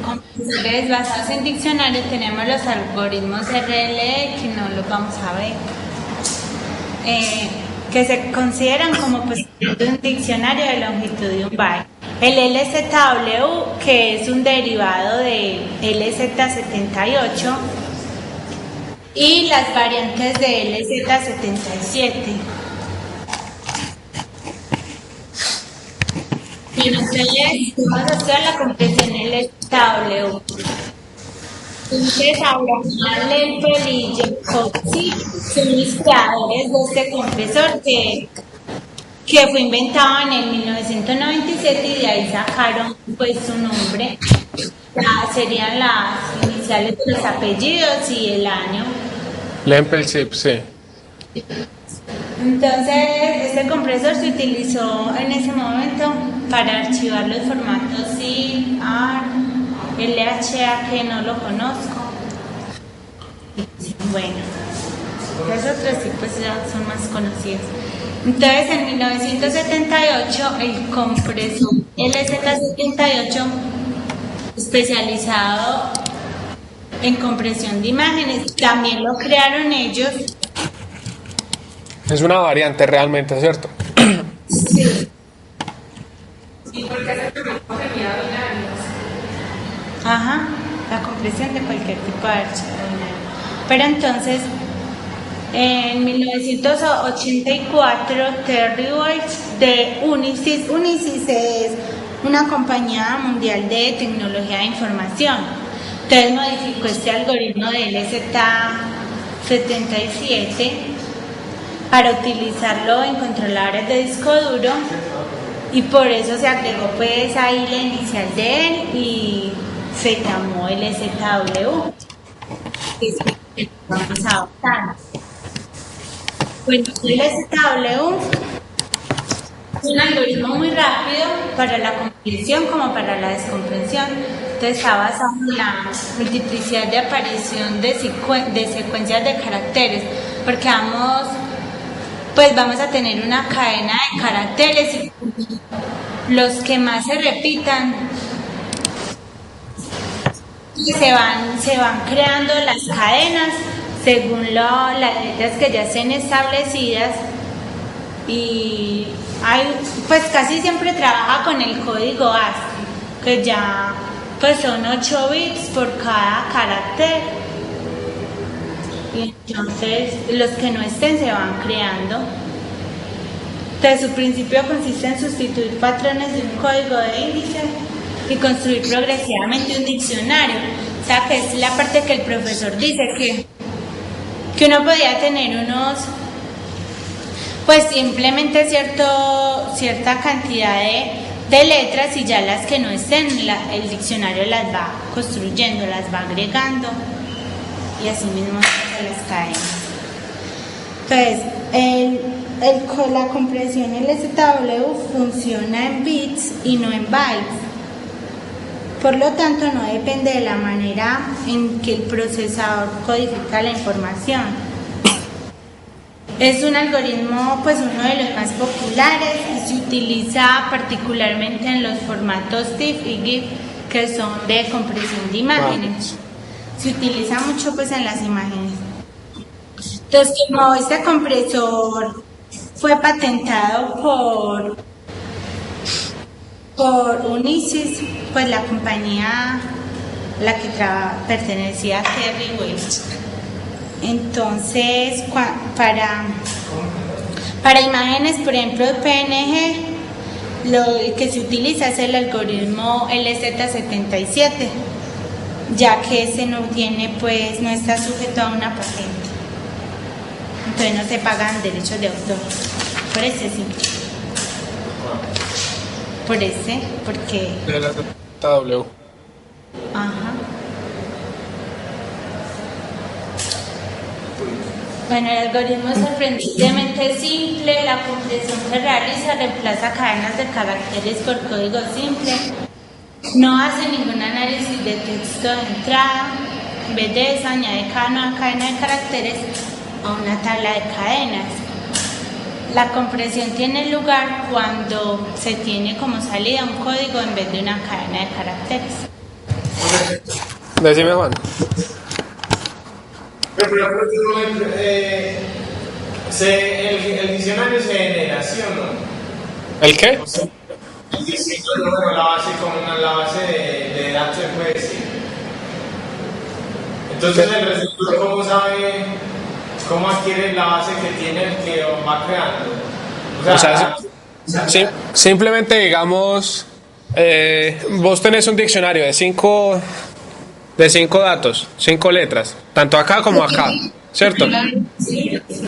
compresores basados en diccionarios tenemos los algoritmos RLE, que no los vamos a ver, que se consideran como pues un diccionario de longitud de un byte. El LZW, que es un derivado de LZ78, y las variantes de LZ77. Y entonces vamos a hacer la compresión LZW. Entonces Abraham Lempel y Jacob son los creadores de este compresor que fue inventado en el 1997 y de ahí sacaron pues su nombre. Serían las iniciales de los apellidos y el año. Lempel chip, sí. Entonces, este compresor se utilizó en ese momento para archivar los formatos zip, AR, LHA, que no lo conozco. Bueno, los otros sí pues ya son más conocidos. Entonces, en 1978, el compresor LZ78, especializado en compresión de imágenes, también lo crearon ellos. Es una variante realmente, ¿cierto? Sí. Sí, porque se comprimido binarios. Ajá, la compresión de cualquier tipo de archivo binario. Pero entonces, en 1984, Terry Weiss de Unisys es una compañía mundial de tecnología de información. Entonces modificó este algoritmo de LZ77 para utilizarlo en controladores de disco duro, y por eso se agregó pues ahí la inicial de él y se llamó LZW, que es que vamos a adoptar. Bueno, el LZW es un algoritmo muy rápido para la compresión como para la descompresión. Entonces está basado en la multiplicidad de aparición de secuencias de caracteres, porque vamos a tener una cadena de caracteres y los que más se repitan se van creando las cadenas según las letras que ya estén establecidas, y pues casi siempre trabaja con el código ASCII, que ya pues son 8 bits por cada carácter, y entonces los que no estén se van creando. Entonces su principio consiste en sustituir patrones de un código de índice y construir progresivamente un diccionario. O sea, que es la parte que el profesor dice que uno podía tener pues simplemente cierta cantidad de letras, y ya las que no estén, el diccionario las va construyendo, las va agregando, y así mismo se las cadenas. Entonces, la compresión LZW funciona en bits y no en bytes. Por lo tanto, no depende de la manera en que el procesador codifica la información. Es un algoritmo, pues uno de los más populares, y se utiliza particularmente en los formatos TIFF y GIF, que son de compresión de imágenes. Se utiliza mucho pues en las imágenes. Entonces, como este compresor fue patentado por Unisys, pues la compañía a la que pertenecía a Terry West. Entonces, para imágenes, por ejemplo, PNG, lo que se utiliza es el algoritmo LZ77, ya que ese no está sujeto a una patente. Entonces no se pagan derechos de autor. Por ese sí. Por ese, porque... W. Ajá. Bueno, el algoritmo es sorprendentemente simple. La compresión que realiza reemplaza cadenas de caracteres por código simple. No hace ningún análisis de texto de entrada. En vez de eso, añade cada nueva cadena de caracteres a una tabla de cadenas. La compresión tiene lugar cuando se tiene como salida un código en vez de una cadena de caracteres. Decime, Juan. Pero el diccionario se genera, ¿sí o no? ¿El qué? O sea, el diccionario, la base de datos se puede decir. Entonces el receptor, ¿cómo sabe, cómo adquiere la base que tiene el que va creando? O sea, simplemente digamos, vos tenés un diccionario de 5 datos, 5 letras, tanto acá como acá, ¿cierto?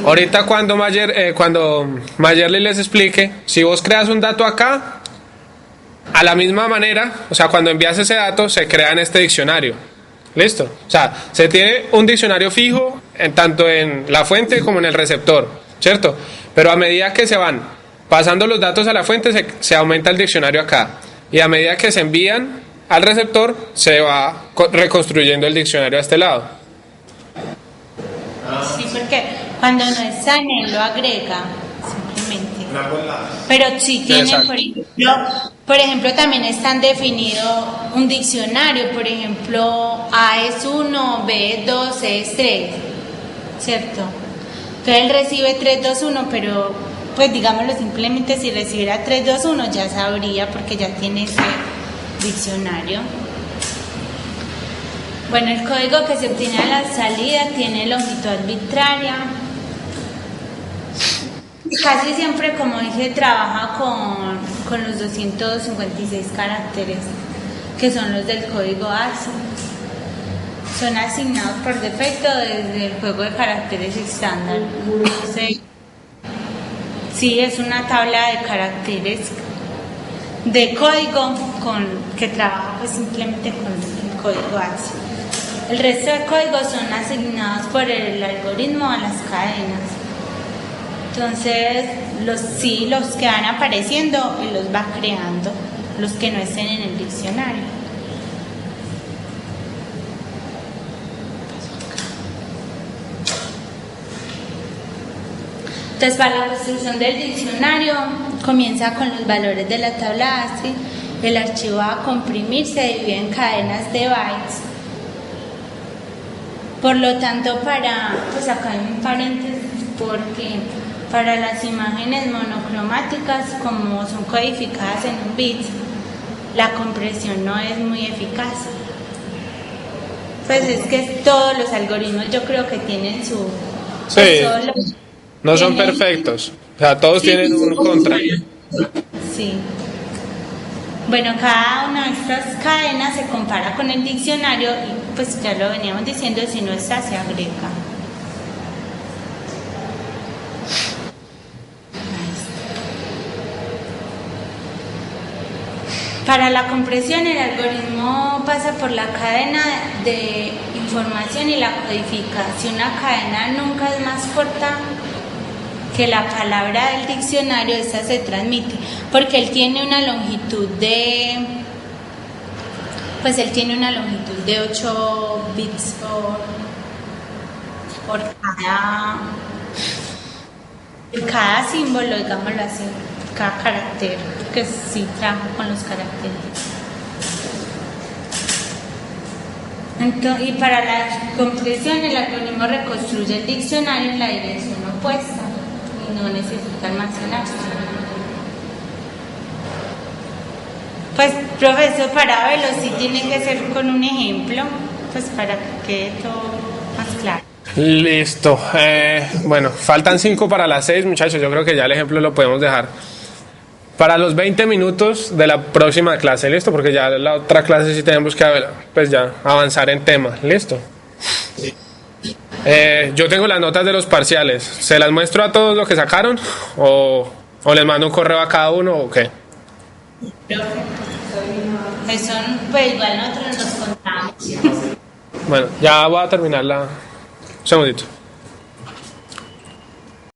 Ahorita cuando Mayerly les explique, si vos creas un dato acá, a la misma manera, o sea, cuando envías ese dato, se crea en este diccionario. ¿Listo? O sea, se tiene un diccionario fijo tanto en la fuente como en el receptor, ¿cierto? Pero a medida que se van pasando los datos a la fuente, se aumenta el diccionario acá. Y a medida que se envían al receptor, se va reconstruyendo el diccionario a este lado. Sí, porque cuando no está en él, lo agrega simplemente. Pero sí tiene, por ejemplo, también están definido un diccionario. Por ejemplo, A es 1, B es 2, C es 3, ¿cierto? Entonces él recibe 3, 2, 1, pero pues digámoslo simplemente, si recibiera 3, 2, 1 ya sabría, porque ya tiene ese diccionario. Bueno, el código que se obtiene a la salida tiene longitud arbitraria. Casi siempre, como dije, trabaja con los 256 caracteres, que son los del código ASCII. Son asignados por defecto desde el juego de caracteres estándar. Sí, es una tabla de caracteres de código que trabaja pues simplemente con el código ASCII. El resto de códigos son asignados por el algoritmo a las cadenas. Entonces, los que van apareciendo, él los va creando, los que no estén en el diccionario. Entonces, para la construcción del diccionario, comienza con los valores de la tabla ASCII. El archivo a comprimir se divide en cadenas de bytes. Por lo tanto, pues acá hay un paréntesis, porque para las imágenes monocromáticas, como son codificadas en un bit, la compresión no es muy eficaz. Pues es que todos los algoritmos yo creo que tienen su... Sí, no son perfectos. O sea, todos tienen un contra. Sí. Bueno, cada una de estas cadenas se compara con el diccionario y pues ya lo veníamos diciendo, si no está, se agrega. Para la compresión, el algoritmo pasa por la cadena de información y la codifica. Si una cadena nunca es más corta que la palabra del diccionario, esta se transmite, porque él tiene una longitud de 8 bits por cada símbolo, digámoslo así, cada carácter, que sí trabaja con los caracteres. Entonces, y para la compresión, el algoritmo reconstruye el diccionario en la dirección opuesta y no necesita almacenarse. Pues, profesor, para verlo sí tiene que ser con un ejemplo, pues para que quede todo más claro. Listo. Bueno, faltan 5 para las 6, muchachos. Yo creo que ya el ejemplo lo podemos dejar para los 20 minutos de la próxima clase. Listo, porque ya la otra clase sí tenemos que pues ya avanzar en tema. Listo. Yo tengo las notas de los parciales. ¿Se las muestro a todos lo que sacaron? ¿O les mando un correo a cada uno o qué? Eso, pues igual nosotros nos contamos. Bueno, ya voy a terminar un segundito.